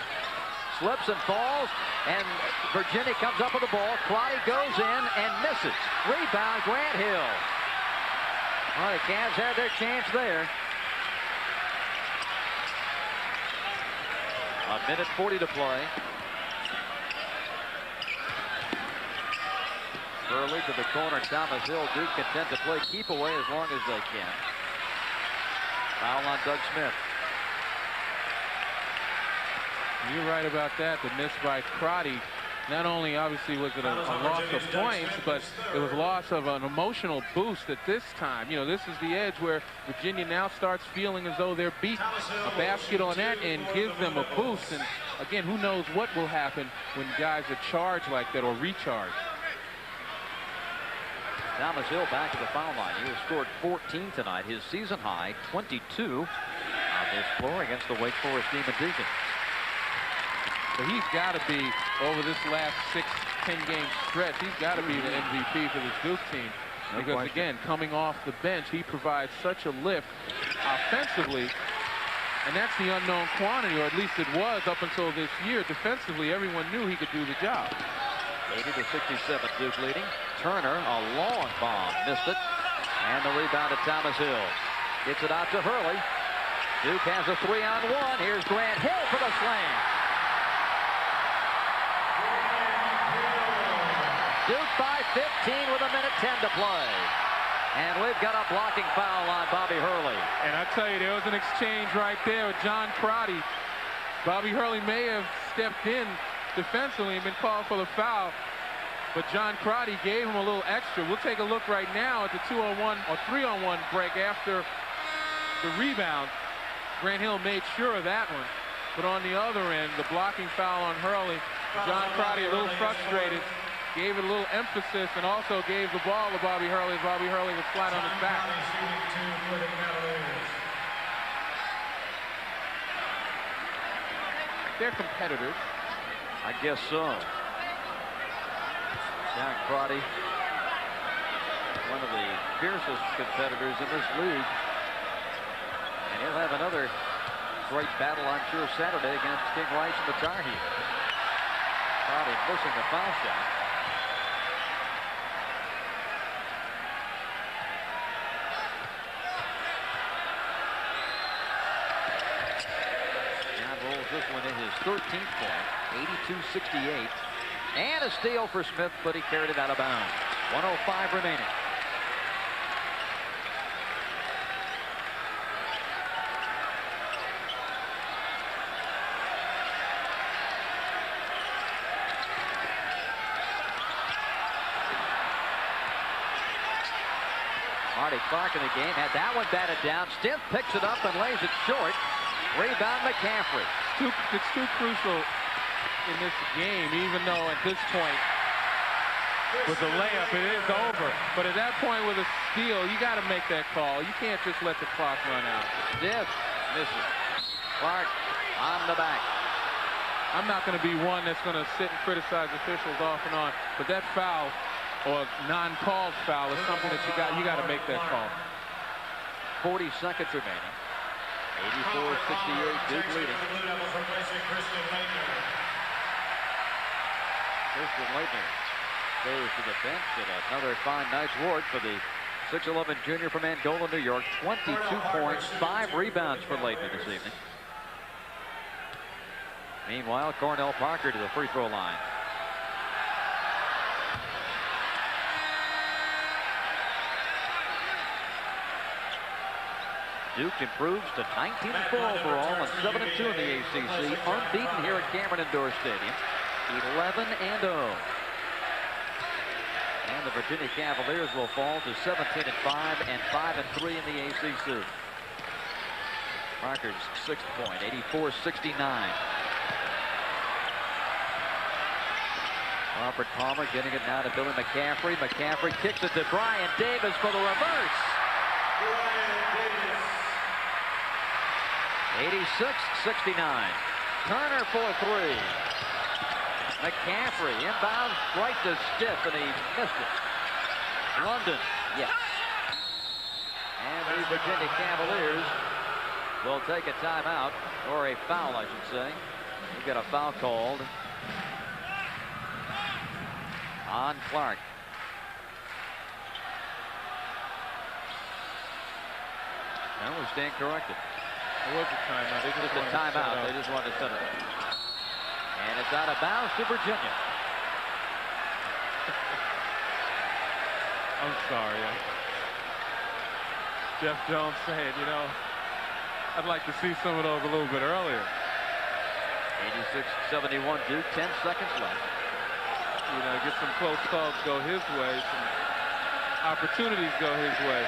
slips and falls, and Virginia comes up with the ball. Crotty goes in and misses. Rebound, Grant Hill. Well, the Cavs had their chance there. A minute 40 to play. Hurley to the corner. Thomas Hill. Duke content to play keep away as long as they can. Foul on Doug Smith. You're right about that. The miss by Crotty. Not only obviously was it a loss of points, but it was loss of an emotional boost at this time. You know, this is the edge where Virginia now starts feeling as though they're beat. A basket on that end gives them a boost. And again, who knows what will happen when guys are charged like that or recharged. Thomas Hill back to the foul line. He has scored 14 tonight. His season high 22 on this floor against the Wake Forest Demon Deacons. But he's got to be, over this last 6-10 game stretch, he's got to be the MVP for this Duke team. Because, again, coming off the bench, he provides such a lift offensively. And that's the unknown quantity, or at least it was up until this year. Defensively, everyone knew he could do the job. 80-67, Duke leading. Turner, a long bomb, missed it. And the rebound to Thomas Hill. Gets it out to Hurley. Duke has a 3-on-1. Here's Grant Hill for the slam. Duke by 15 with a minute 10 to play. And we've got a blocking foul on Bobby Hurley. And I tell you, there was an exchange right there with John Crotty. Bobby Hurley may have stepped in defensively and been called for the foul, but John Crotty gave him a little extra. We'll take a look right now at the 2-on-1 or 3-on-1 break after the rebound. Grant Hill made sure of that one. But on the other end, the blocking foul on Hurley, John Crotty a little frustrated. Gave it a little emphasis and also gave the ball to Bobby Hurley. Bobby Hurley was flat on his back. They're competitors. I guess so. John Crotty, one of the fiercest competitors in this league. And he'll have another great battle, I'm sure, Saturday against King Rice and the Tar Heels. Thought he's missing the foul shot. Now rolls this one in his 13th point, 82-68. And a steal for Smith, but he carried it out of bounds. 1:05 remaining. Marty Clark in the game had that one batted down. Stiff picks it up and lays it short. Rebound McCaffrey. It's too crucial in this game, even though at this point with the layup it is over. But at that point with a steal, you got to make that call. You can't just let the clock run out. Stiff misses. Clark on the back. I'm not going to be one that's going to sit and criticize officials off and on, but that foul or non-called foul is something that you got to make that call. 40 seconds remaining. 84-68, Duke leading. Christian Leitner goes to the bench, and another fine night's work for the 6'11 junior from Angola, New York. 22 points, 5 rebounds for Leitner this evening. Meanwhile, Cornell Parker to the free throw line. Duke improves to 19-4 overall and 7-2 in the ACC. Unbeaten here at Cameron Indoor Stadium. 11-0. And the Virginia Cavaliers will fall to 17-5 and 5-3 in the ACC. Parker's 6th point, 84-69. Robert Palmer getting it now to Billy McCaffrey. McCaffrey kicks it to Brian Davis for the reverse. 86-69. Turner for 3. McCaffrey inbounds right to Stiff, and he missed it. London, yes. And the Virginia Cavaliers will take a timeout, or a foul, I should say. We got a foul called on Clark. And we stand corrected. It was a timeout. They just a timeout. They just wanted to set it. And it's out of bounds to Virginia. I'm sorry. Jeff Jones saying, you know, I'd like to see some of those a little bit earlier. 86-71 Duke, 10 seconds left. You know, get some close calls go his way, some opportunities go his way.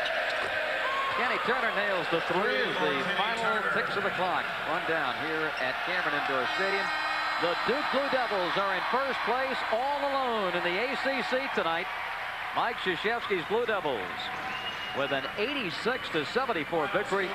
Kenny Turner nails the 3 as the final ticks of the clock run down here at Cameron Indoor Stadium. The Duke Blue Devils are in first place all alone in the ACC tonight. Mike Krzyzewski's Blue Devils with an 86-74 victory